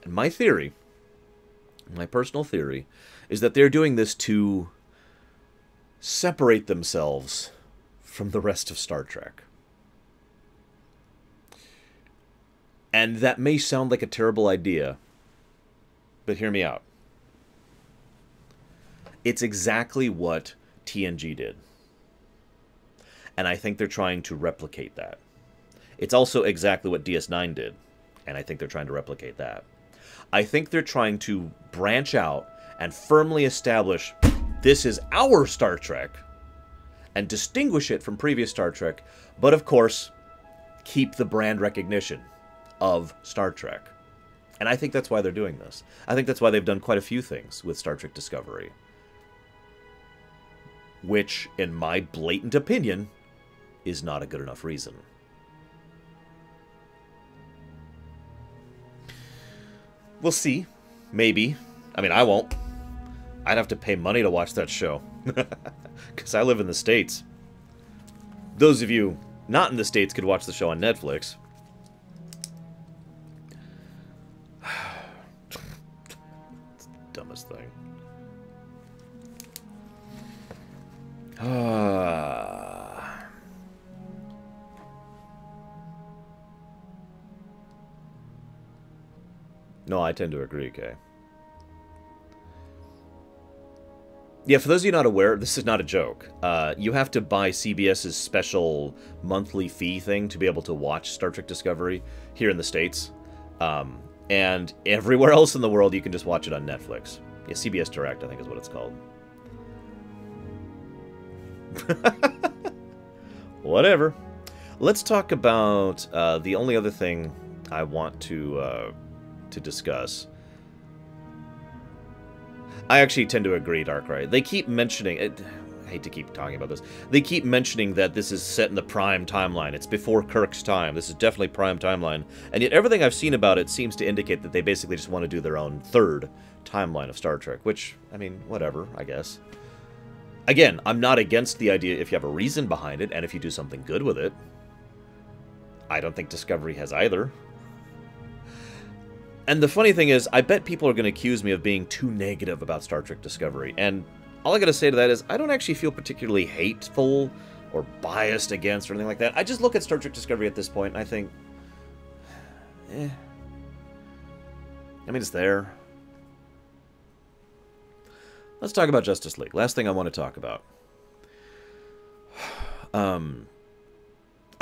And my theory, my personal theory, is that they're doing this to separate themselves from the rest of Star Trek. And that may sound like a terrible idea, but hear me out. It's exactly what TNG did. And I think they're trying to replicate that. It's also exactly what DS9 did, and I think they're trying to replicate that. I think they're trying to branch out and firmly establish this is our Star Trek and distinguish it from previous Star Trek, but of course, keep the brand recognition of Star Trek. And I think that's why they're doing this. I think that's why they've done quite a few things with Star Trek Discovery. Which, in my blatant opinion, is not a good enough reason. We'll see. Maybe. I mean, I won't. I'd have to pay money to watch that show. Because I live in the States. Those of you not in the States could watch the show on Netflix. It's the dumbest thing. No, I tend to agree, Kay. Yeah, for those of you not aware, this is not a joke. You have to buy CBS's special monthly fee thing to be able to watch Star Trek Discovery here in the States. And everywhere else in the world, you can just watch it on Netflix. Yeah, CBS Direct, I think is what it's called. Whatever. Let's talk about the only other thing I want to discuss. I actually tend to agree, Darkrai. They keep mentioning it. I hate to keep talking about this. They keep mentioning that this is set in the prime timeline. It's before Kirk's time. This is definitely prime timeline. And yet everything I've seen about it seems to indicate that they basically just want to do their own third timeline of Star Trek, which, I mean, whatever, I guess. Again, I'm not against the idea if you have a reason behind it and if you do something good with it. I don't think Discovery has either. And the funny thing is, I bet people are going to accuse me of being too negative about Star Trek Discovery. And all I got to say to that is, I don't actually feel particularly hateful or biased against or anything like that. I just look at Star Trek Discovery at this point and I think, eh. I mean, it's there. Let's talk about Justice League. Last thing I want to talk about.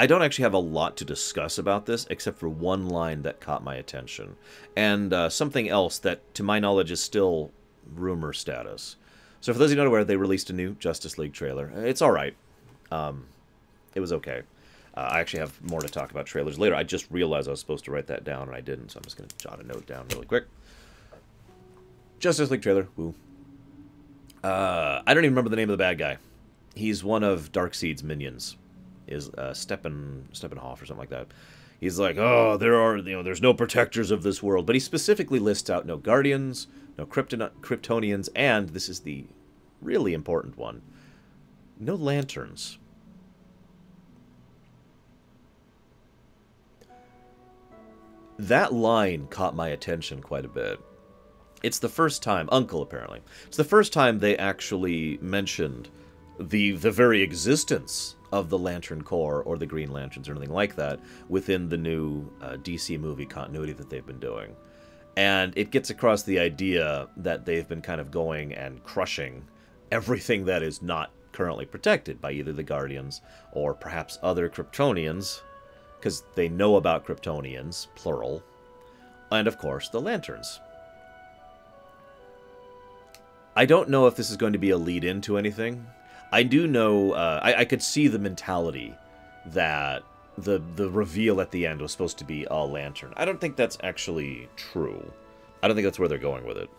I don't actually have a lot to discuss about this, except for one line that caught my attention. And something else that, to my knowledge, is still rumor status. So for those of you not aware, they released a new Justice League trailer. It's alright. It was okay. I actually have more to talk about trailers later. I just realized I was supposed to write that down, and I didn't, so I'm just going to jot a note down really quick. Justice League trailer. Woo. I don't even remember the name of the bad guy. He's one of Darkseid's minions. Is Steppenhoff or something like that. He's like, oh, there's no protectors of this world. But he specifically lists out no Guardians, no Kryptonians, and this is the really important one, no Lanterns. That line caught my attention quite a bit. It's the first time, Uncle apparently, it's the first time they actually mentioned the very existence of the Lantern Corps or the Green Lanterns or anything like that within the new DC movie continuity that they've been doing. And it gets across the idea that they've been kind of going and crushing everything that is not currently protected by either the Guardians or perhaps other Kryptonians, because they know about Kryptonians, plural, and of course the Lanterns. I don't know if this is going to be a lead-in to anything. I do know, I could see the mentality that the reveal at the end was supposed to be a lantern. I don't think that's actually true. I don't think that's where they're going with it.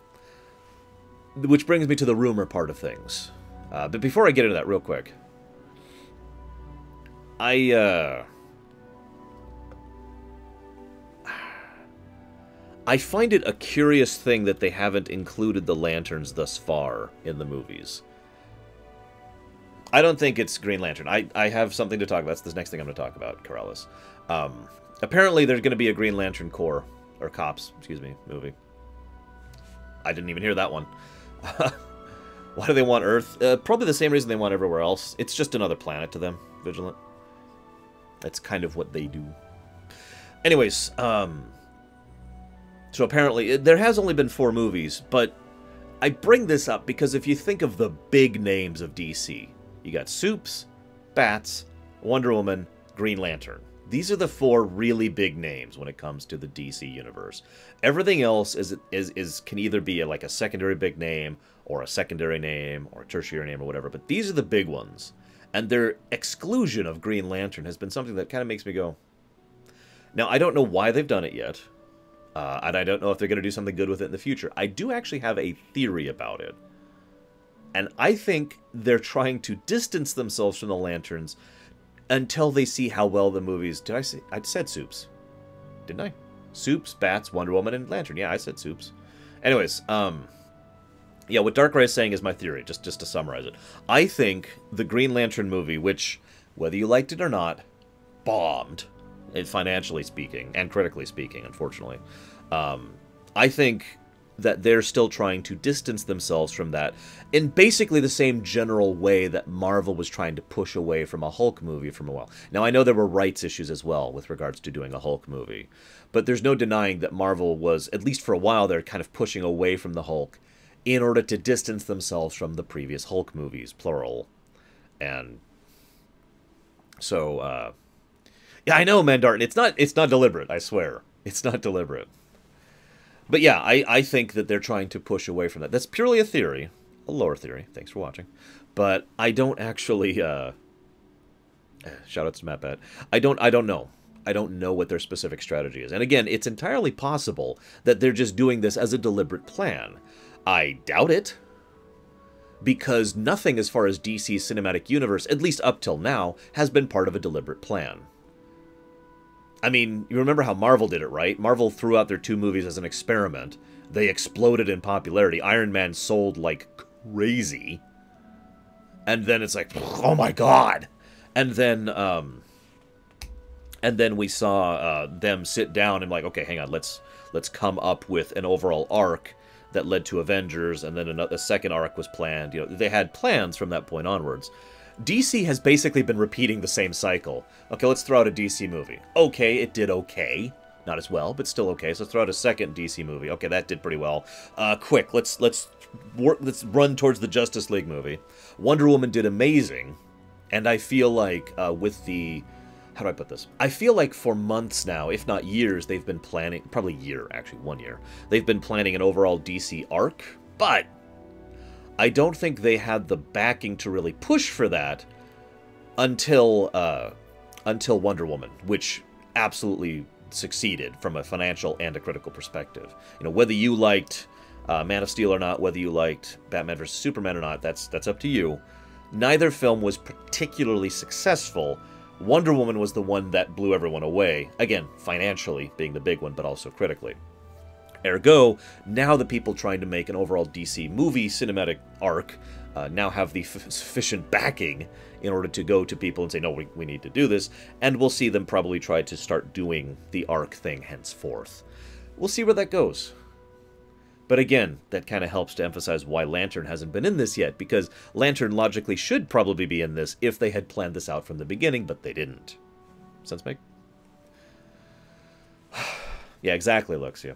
Which brings me to the rumor part of things. But before I get into that real quick, I find it a curious thing that they haven't included the lanterns thus far in the movies. I don't think it's Green Lantern. I have something to talk about. That's the next thing I'm going to talk about, Corrales. Apparently, there's going to be a Green Lantern Corps, or Cops, excuse me, movie. I didn't even hear that one. Why do they want Earth? Probably the same reason they want everywhere else. It's just another planet to them, Vigilant. That's kind of what they do. Anyways, so apparently, there has only been 4 movies, but I bring this up because if you think of the big names of DC, you got Supes, Bats, Wonder Woman, Green Lantern. These are the 4 really big names when it comes to the DC universe. Everything else can either be like a secondary big name, or a secondary name, or a tertiary name, or whatever. But these are the big ones. And their exclusion of Green Lantern has been something that kind of makes me go... Now, I don't know why they've done it yet. And I don't know if they're going to do something good with it in the future. I do actually have a theory about it. And I think they're trying to distance themselves from the Lanterns until they see how well the movies... Did I say... I said Supes. Didn't I? Supes, Bats, Wonder Woman, and Lantern. Yeah, I said Supes. Anyways, yeah, what Darkrai is saying is my theory, just to summarize it. I think the Green Lantern movie, which, whether you liked it or not, bombed, financially speaking, and critically speaking, unfortunately. I think that they're still trying to distance themselves from that in basically the same general way that Marvel was trying to push away from a Hulk movie from a while. Now, I know there were rights issues as well with regards to doing a Hulk movie, but there's no denying that Marvel was, at least for a while, they're kind of pushing away from the Hulk in order to distance themselves from the previous Hulk movies, plural. And so, yeah, I know, Mandartin, it's not deliberate, I swear. It's not deliberate. But yeah, I think that they're trying to push away from that. That's purely a theory, a lore theory. Thanks for watching. But I don't actually, shout out to Matt Bat. I don't know. I don't know what their specific strategy is. And again, it's entirely possible that they're just doing this as a deliberate plan. I doubt it, because nothing as far as DC's cinematic universe, at least up till now, has been part of a deliberate plan. I mean, you remember how Marvel did it, right? Marvel threw out their 2 movies as an experiment. They exploded in popularity. Iron Man sold like crazy. And then it's like, oh my god! And then we saw them sit down and like, okay, hang on, let's come up with an overall arc that led to Avengers, and then a second arc was planned. You know, they had plans from that point onwards. DC has basically been repeating the same cycle. Okay, let's throw out a DC movie. Okay, it did okay. Not as well, but still okay. So let's throw out a second DC movie. Okay, that did pretty well. Quick, let's run towards the Justice League movie. Wonder Woman did amazing, and I feel like with the... How do I put this? I feel like for months now, if not years, they've been planning... Probably year, actually, 1 year. They've been planning an overall DC arc, but I don't think they had the backing to really push for that until Wonder Woman, which absolutely succeeded from a financial and a critical perspective. You know, whether you liked Man of Steel or not, whether you liked Batman vs. Superman or not, that's up to you. Neither film was particularly successful. Wonder Woman was the one that blew everyone away. Again, financially being the big one, but also critically. Ergo, now the people trying to make an overall DC movie cinematic arc now have the sufficient backing in order to go to people and say, no, we need to do this, and we'll see them probably try to start doing the arc thing henceforth. We'll see where that goes. But again, that kind of helps to emphasize why Lantern hasn't been in this yet, because Lantern logically should probably be in this if they had planned this out from the beginning, but they didn't. Sense make? Yeah, exactly, Luxia.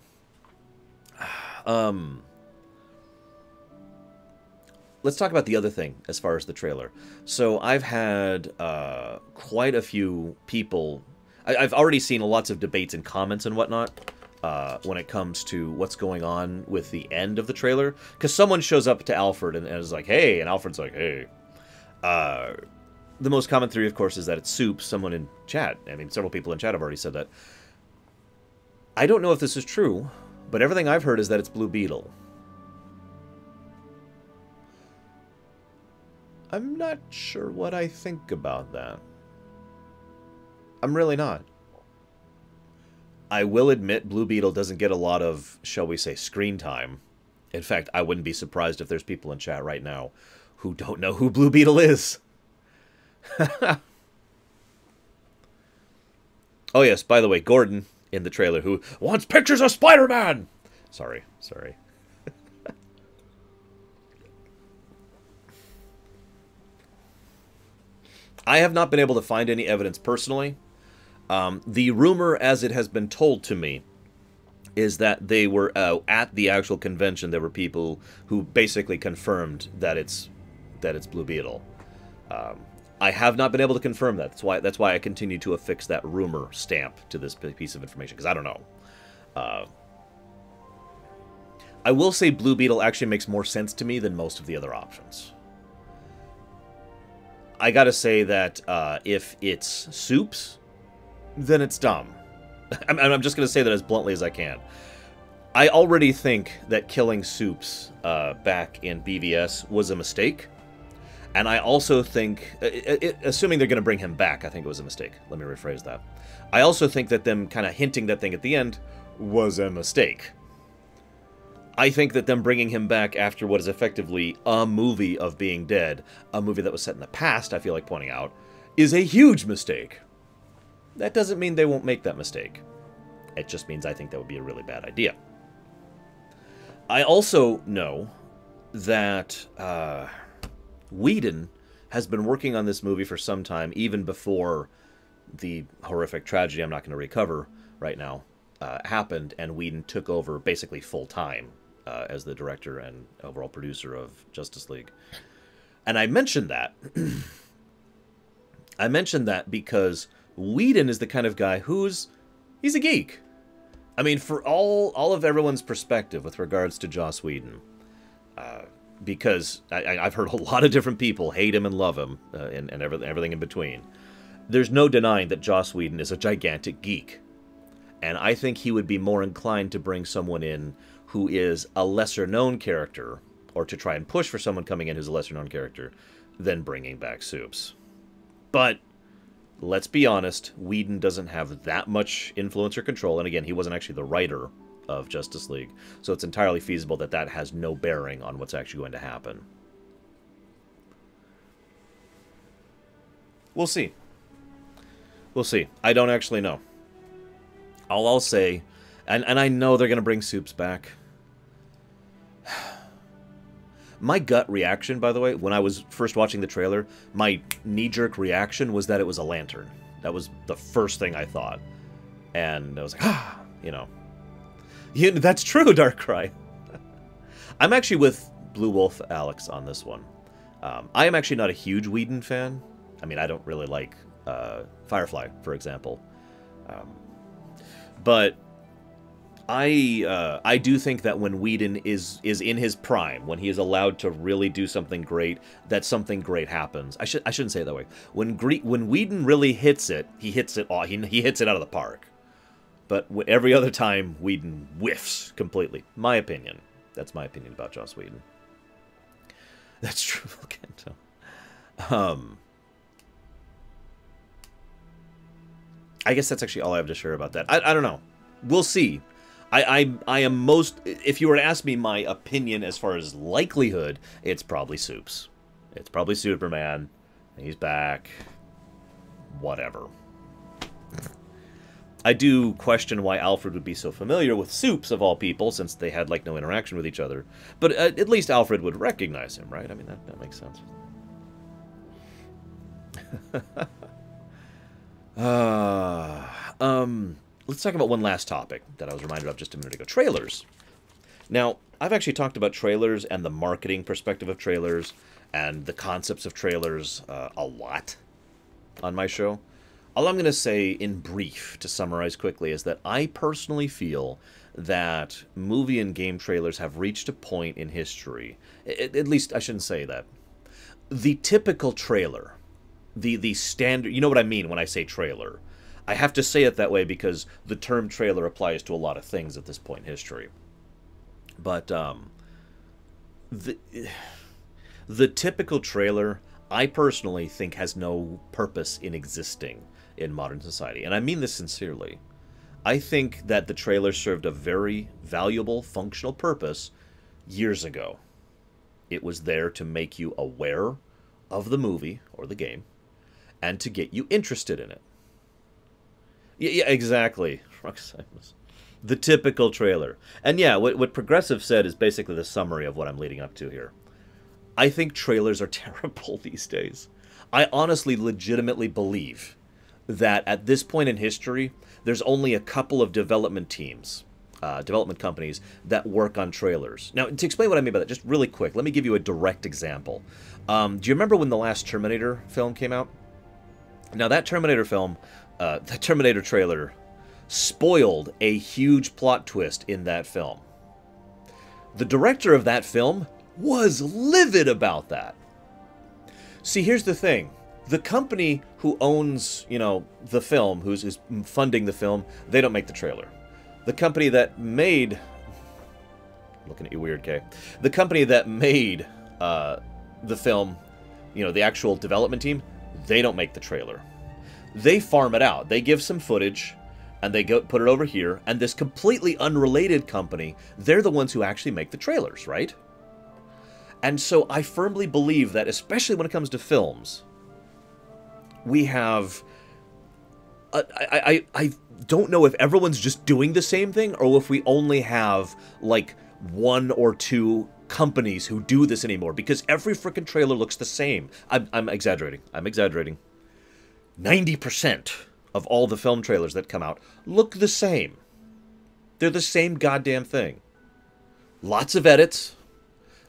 Let's talk about the other thing as far as the trailer. So I've had quite a few people... I've already seen lots of debates and comments and whatnot when it comes to what's going on with the end of the trailer. Because someone shows up to Alfred and is like, hey, and Alfred's like, hey. The most common theory, of course, is that it's Soup. Someone in chat, I mean, several people in chat have already said that. I don't know if this is true, but everything I've heard is that it's Blue Beetle. I'm not sure what I think about that. I'm really not. I will admit Blue Beetle doesn't get a lot of, shall we say, screen time. In fact, I wouldn't be surprised if there's people in chat right now who don't know who Blue Beetle is. Oh yes, by the way, Gordon in the trailer who wants pictures of Spider-Man! Sorry. I have not been able to find any evidence personally. The rumor, as it has been told to me, is that they were at the actual convention. There were people who basically confirmed that it's Blue Beetle. I have not been able to confirm that. That's why I continue to affix that rumor stamp to this piece of information, because I don't know. I will say Blue Beetle actually makes more sense to me than most of the other options. I gotta say that if it's Soup's, then it's dumb. I'm just gonna say that as bluntly as I can. I already think that killing Soup's back in BVS was a mistake. And I also think, assuming they're going to bring him back, I think it was a mistake. Let me rephrase that. I also think that them kind of hinting that thing at the end was a mistake. I think that them bringing him back after what is effectively a movie of being dead, a movie that was set in the past, I feel like pointing out, is a huge mistake. That doesn't mean they won't make that mistake. It just means I think that would be a really bad idea. I also know that Whedon has been working on this movie for some time, even before the horrific tragedy I'm not going to recover right now happened, and Whedon took over basically full-time as the director and overall producer of Justice League. And I mentioned that. I mentioned that because Whedon is the kind of guy he's a geek. I mean, for all of everyone's perspective with regards to Joss Whedon, because I've heard a lot of different people hate him and love him, and everything in between. There's no denying that Joss Whedon is a gigantic geek. And I think he would be more inclined to bring someone in who is a lesser-known character, or to try and push for someone coming in who's a lesser-known character, than bringing back Supes. But let's be honest, Whedon doesn't have that much influence or control, and again, he wasn't actually the writer of Justice League, so it's entirely feasible that that has no bearing on what's actually going to happen. We'll see. We'll see. I don't actually know. All I'll say, and I know they're going to bring Supes back. My gut reaction, by the way, when I was first watching the trailer, my knee-jerk reaction was that it was a lantern. That was the first thing I thought. And I was like, you know. Yeah, that's true, Darkrai. I'm actually with Blue Wolf Alex on this one. I am actually not a huge Whedon fan. I mean, I don't really like Firefly, for example. But I do think that when Whedon is in his prime, when he is allowed to really do something great, that something great happens. I shouldn't say it that way. When Whedon really hits it, he hits it all. He hits it out of the park. But every other time, Whedon whiffs completely. My opinion. That's my opinion about Joss Whedon. That's true. I guess that's actually all I have to share about that. I don't know. We'll see. I am most... If you were to ask me my opinion as far as likelihood, it's probably Supes. It's probably Superman. He's back. Whatever. I do question why Alfred would be so familiar with Supes, of all people, since they had, like, no interaction with each other. But at least Alfred would recognize him, right? I mean, that makes sense. Let's talk about one last topic that I was reminded of just a minute ago. Trailers. Now, I've actually talked about trailers and the marketing perspective of trailers and the concepts of trailers a lot on my show. All I'm going to say in brief, to summarize quickly, is that I personally feel that movie and game trailers have reached a point in history, at least I shouldn't say that. The typical trailer, the standard, you know what I mean when I say trailer. I have to say it that way because the term trailer applies to a lot of things at this point in history. But the typical trailer, I personally think, has no purpose in existing in modern society. And I mean this sincerely. I think that the trailer served a very valuable, functional purpose years ago. It was there to make you aware of the movie or the game and to get you interested in it. Yeah, exactly. The typical trailer. And yeah, what Progressive said is basically the summary of what I'm leading up to here. I think trailers are terrible these days. I honestly, legitimately believe that at this point in history, there's only a couple of development teams, development companies, that work on trailers. Now, to explain what I mean by that, just really quick, let me give you a direct example. Do you remember when the last Terminator film came out? Now, that Terminator film, the Terminator trailer, spoiled a huge plot twist in that film. The director of that film was livid about that. See, here's the thing. The company who owns, you know, the film, who's funding the film, they don't make the trailer. The company that made... I'm looking at you weird, Kay. The company that made the film, you know, the actual development team, they don't make the trailer. They farm it out. They give some footage, and they go put it over here, and this completely unrelated company, they're the ones who actually make the trailers, right? And so I firmly believe that, especially when it comes to films, we have... I don't know if everyone's just doing the same thing, or if we only have, like, one or two companies who do this anymore, because every frickin' trailer looks the same. I'm exaggerating. I'm exaggerating. 90% of all the film trailers that come out look the same. They're the same goddamn thing. Lots of edits,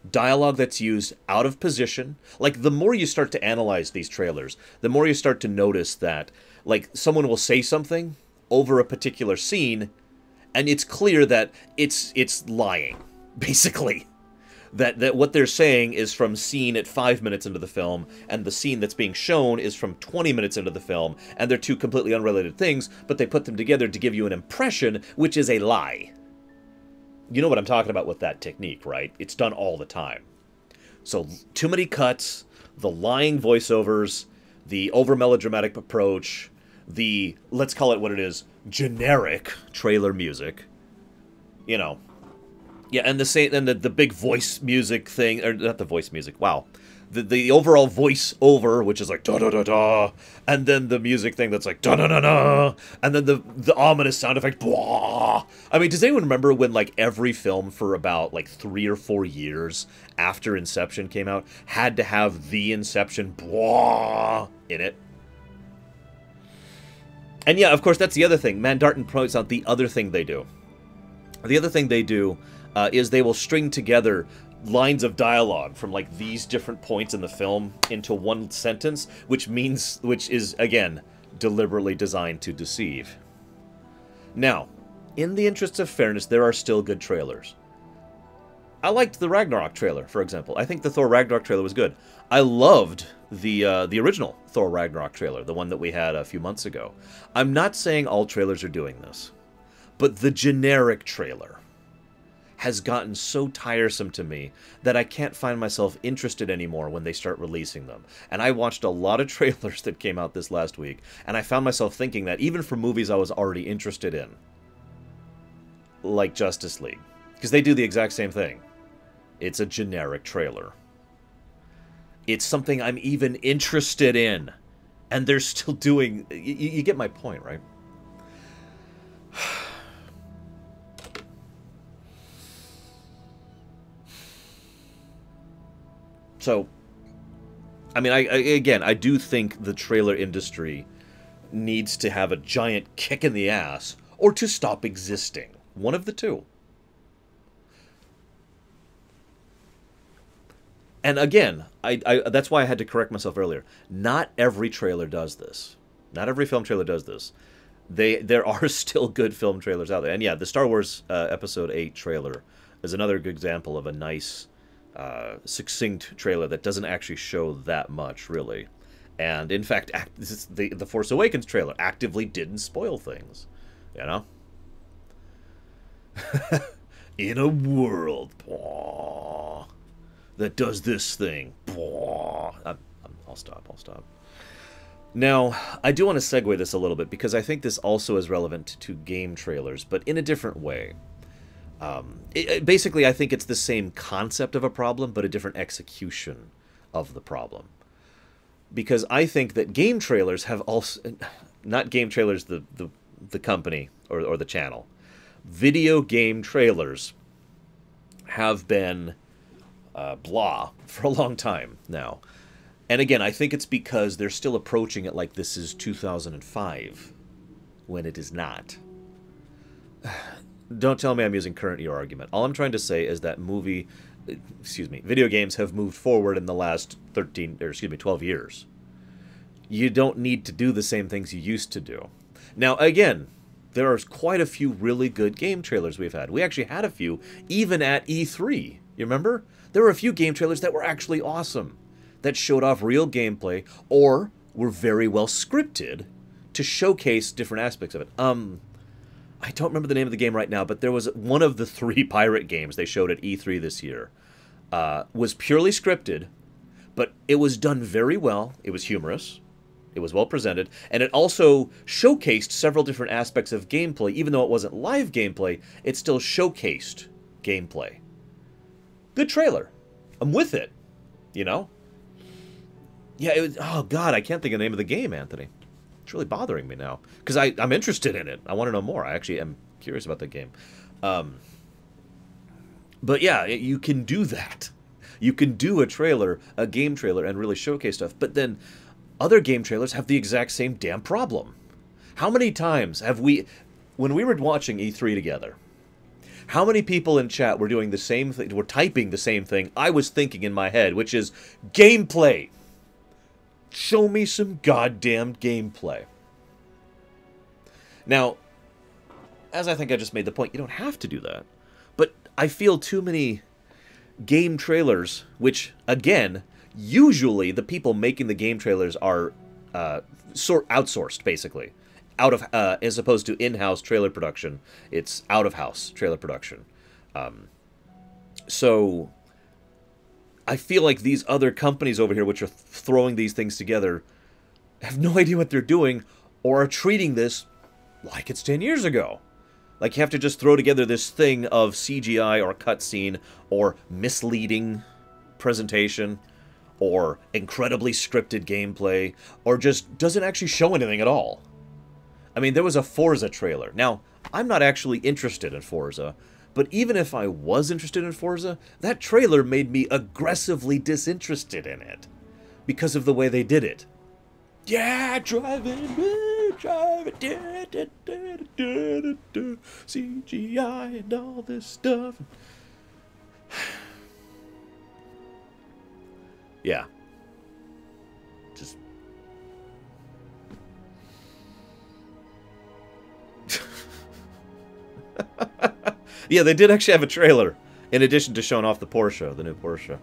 dialogue that's used out of position. Like, the more you start to analyze these trailers, the more you start to notice that, like, someone will say something over a particular scene, and it's clear that it's lying, basically. That what they're saying is from scene at 5 minutes into the film, and the scene that's being shown is from 20 minutes into the film, and they're two completely unrelated things, but they put them together to give you an impression, which is a lie. You know what I'm talking about with that technique, right? It's done all the time. So, too many cuts, the lying voiceovers, the over-melodramatic approach, the, let's call it what it is, generic trailer music, you know. Yeah, and the big voice music thing, or not the voice music, wow. The overall voice over, which is like da-da-da-da, and then the music thing that's like da-da-da-da, and then the ominous sound effect, blah. I mean, does anyone remember when, like, every film for about, like, 3 or 4 years after Inception came out had to have the Inception blah in it? And yeah, of course, that's the other thing. Mandarton points out the other thing they do. The other thing they do is they will string together lines of dialogue from like these different points in the film into one sentence, which is, again, deliberately designed to deceive. Now, in the interests of fairness, there are still good trailers. I liked the Ragnarok trailer, for example. I think the Thor Ragnarok trailer was good. I loved the original Thor Ragnarok trailer, the one that we had a few months ago. I'm not saying all trailers are doing this, but the generic trailer has gotten so tiresome to me that I can't find myself interested anymore when they start releasing them. And I watched a lot of trailers that came out this last week, and I found myself thinking that even for movies I was already interested in, like Justice League, because they do the exact same thing. It's a generic trailer. It's something I'm even interested in, and they're still doing... You get my point, right? So, I mean, I do think the trailer industry needs to have a giant kick in the ass or to stop existing. One of the two. And again, that's why I had to correct myself earlier. Not every trailer does this. Not every film trailer does this. There are still good film trailers out there. And yeah, the Star Wars Episode 8 trailer is another good example of a nice... succinct trailer that doesn't actually show that much, really. And, in fact, the Force Awakens trailer actively didn't spoil things, you know? In a world that does this thing. I'll stop. Now, I do want to segue this a little bit, because I think this also is relevant to game trailers, but in a different way. Basically, I think it's the same concept of a problem, but a different execution of the problem. Because I think that game trailers have also... Not game trailers, the company, or the channel. Video game trailers have been blah for a long time now. And again, I think it's because they're still approaching it like this is 2005, when it is not. Don't tell me I'm using current year argument. All I'm trying to say is that video games have moved forward in the last 12 years. You don't need to do the same things you used to do. Now, again, there are quite a few really good game trailers we've had. We actually had a few, even at E3. You remember? There were a few game trailers that were actually awesome, that showed off real gameplay, or were very well scripted to showcase different aspects of it. I don't remember the name of the game right now, but there was one of the 3 pirate games they showed at E3 this year. Was purely scripted, but it was done very well. It was humorous. It was well presented. And it also showcased several different aspects of gameplay. Even though it wasn't live gameplay, it still showcased gameplay. Good trailer. I'm with it. You know? Yeah, it was... Oh, God, I can't think of the name of the game, Anthony. It's really bothering me now, because I'm interested in it. I want to know more. I actually am curious about the game. But yeah, you can do that. You can do a game trailer, and really showcase stuff. But then other game trailers have the exact same damn problem. How many times have we, when we were watching E3 together, how many people in chat were doing the same thing, were typing the same thing I was thinking in my head, which is gameplay. Show me some goddamn gameplay. Now, as I think I just made the point, you don't have to do that. But I feel too many game trailers, which, again, usually the people making the game trailers are outsourced, basically. As opposed to in-house trailer production, it's out-of-house trailer production. So I feel like these other companies over here, which are throwing these things together, have no idea what they're doing, or are treating this like it's 10 years ago. Like, you have to just throw together this thing of CGI or cutscene or misleading presentation or incredibly scripted gameplay or just doesn't actually show anything at all. I mean, there was a Forza trailer. Now, I'm not actually interested in Forza, but even if I was interested in Forza, that trailer made me aggressively disinterested in it because of the way they did it. Yeah, driving, CGI and all this stuff. Yeah. Just... Yeah, they did actually have a trailer, in addition to showing off the Porsche, the new Porsche.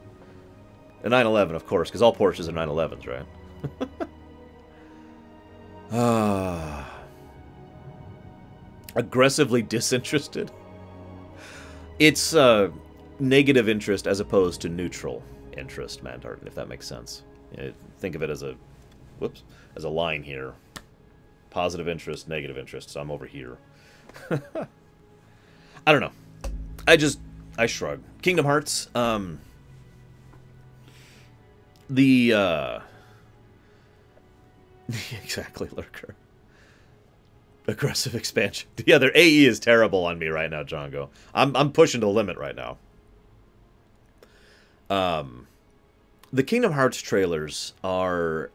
A 911, of course, because all Porsches are 911s, right? Aggressively disinterested. It's negative interest as opposed to neutral interest, Mandartin, if that makes sense. Think of it as a, whoops, as a line here. Positive interest, negative interest, so I'm over here. I don't know. I shrug. Kingdom Hearts, exactly, Lurker. Aggressive expansion. Yeah, their AE is terrible on me right now, Django. I'm pushing the limit right now. The Kingdom Hearts trailers are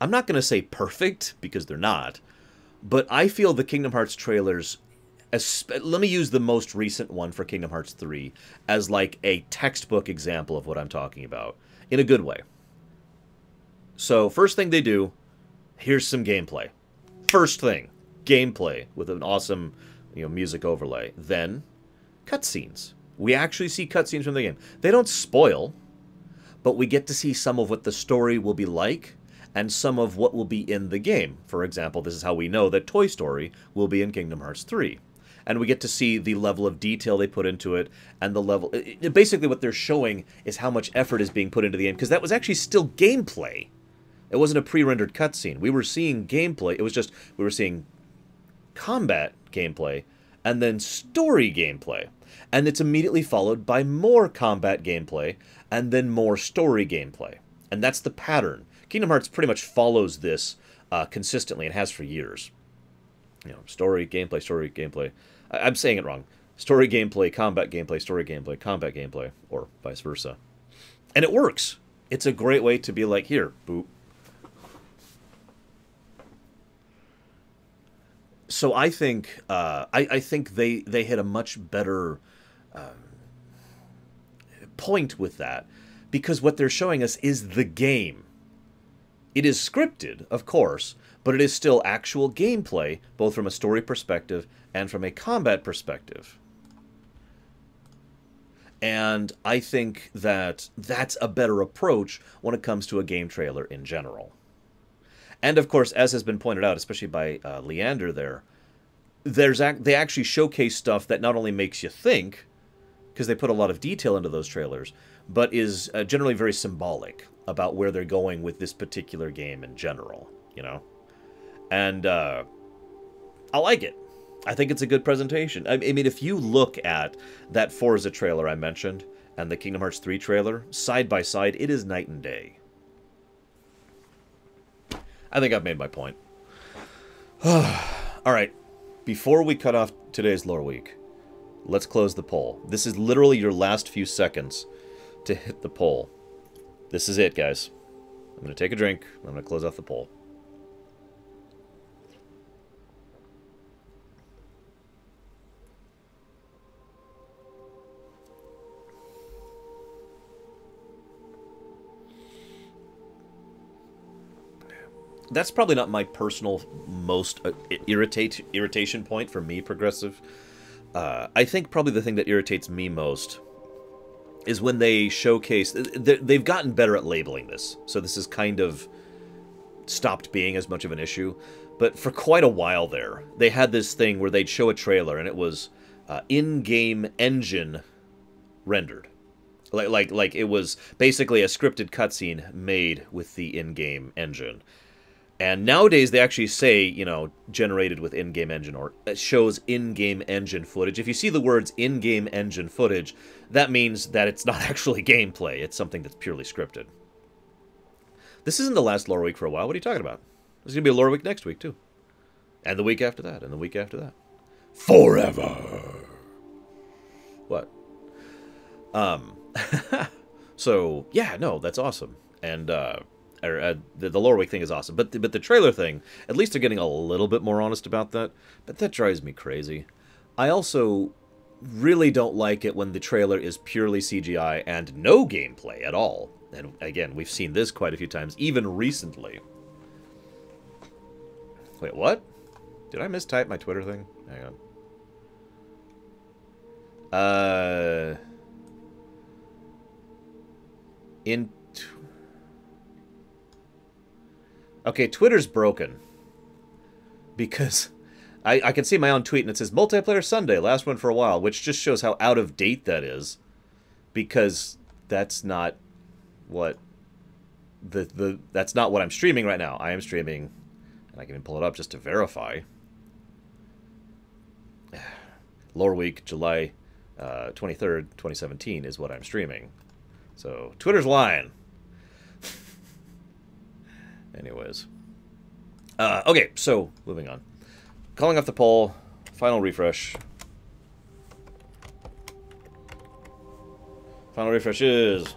I'm not going to say perfect, because they're not, but I feel the Kingdom Hearts trailers, let me use the most recent one for Kingdom Hearts 3 as like a textbook example of what I'm talking about, in a good way. So, first thing they do, here's some gameplay. First thing, gameplay with an awesome, music overlay. Then, cutscenes. We actually see cutscenes from the game. They don't spoil, but we get to see some of what the story will be like and some of what will be in the game. For example, this is how we know that Toy Story will be in Kingdom Hearts 3. And we get to see the level of detail they put into it, and the level... Basically, what they're showing is how much effort is being put into the game, because that was actually still gameplay. It wasn't a pre-rendered cutscene. We were seeing gameplay. It was just, we were seeing combat gameplay, and then story gameplay. And it's immediately followed by more combat gameplay, and then more story gameplay. And that's the pattern. Kingdom Hearts pretty much follows this consistently, and has for years. Story, gameplay, story, gameplay. I'm saying it wrong. Story, gameplay, combat gameplay, story, gameplay, combat gameplay, or vice versa. And it works. It's a great way to be like, here, boop. So I think I think they hit a much better point with that, because what they're showing us is the game. It is scripted, of course, but it is still actual gameplay, both from a story perspective and from a combat perspective. And I think that that's a better approach when it comes to a game trailer in general. And of course, as has been pointed out, especially by Leander there, they actually showcase stuff that not only makes you think, because they put a lot of detail into those trailers, but is generally very symbolic about where they're going with this particular game in general, And I like it. I think it's a good presentation. I mean, if you look at that Forza trailer I mentioned and the Kingdom Hearts 3 trailer, side by side, it is night and day. I think I've made my point. Alright, before we cut off today's Lore Week, let's close the poll. This is literally your last few seconds to hit the poll. This is it, guys. I'm going to take a drink. I'm going to close off the poll. That's probably not my personal most irritation point for me, Progressive. I think probably the thing that irritates me most is when they showcase... They've gotten better at labeling this, so this is kind of stopped being as much of an issue. But for quite a while there, they had this thing where they'd show a trailer, and it was in-game engine rendered. Like it was basically a scripted cutscene made with the in-game engine. And nowadays they actually say, you know, generated with in-game engine, or it shows in-game engine footage. If you see the words in-game engine footage, that means that it's not actually gameplay. It's something that's purely scripted. This isn't the last Loreweek for a while. What are you talking about? There's going to be a Loreweek next week, too. And the week after that, and the week after that. Forever! What? So, yeah, no, that's awesome. And, the Loreweek thing is awesome. But the trailer thing, at least they're getting a little bit more honest about that. But that drives me crazy. I also really don't like it when the trailer is purely CGI and no gameplay at all. And again, we've seen this quite a few times, even recently. Wait, what? Did I mistype my Twitter thing? Hang on. Okay, Twitter's broken. Because I can see my own tweet and it says Multiplayer Sunday, last one for a while, which just shows how out of date that is. Because that's not what that's not what I'm streaming right now. I am streaming, and I can even pull it up just to verify. Loreweek, July 23rd, 2017 is what I'm streaming. So, Twitter's lying. Anyways. Okay, so, moving on. Calling off the poll. Final refresh. Final refresh is...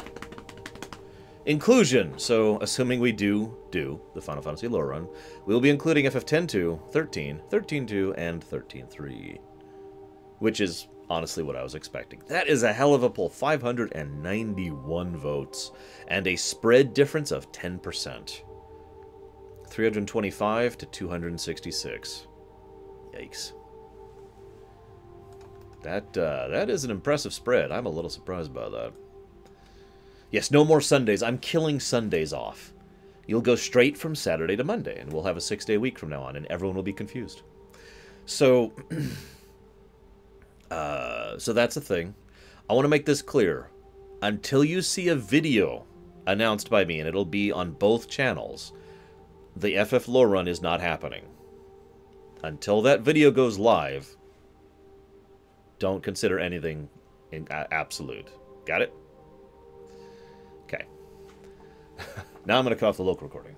inclusion. So, assuming we do the Final Fantasy lore run, we'll be including FF10-2, 13, 13-2, and 13-3. Which is honestly what I was expecting. That is a hell of a poll. 591 votes. And a spread difference of 10%. 325 to 266. Yikes. That is an impressive spread. I'm a little surprised by that. Yes, no more Sundays. I'm killing Sundays off. You'll go straight from Saturday to Monday, and we'll have a 6-day week from now on, and everyone will be confused. So, so that's the thing. I want to make this clear. Until you see a video announced by me, and it'll be on both channels, the FF lore run is not happening. Until that video goes live, don't consider anything absolute. Got it? Okay. Now I'm going to cut off the local recording.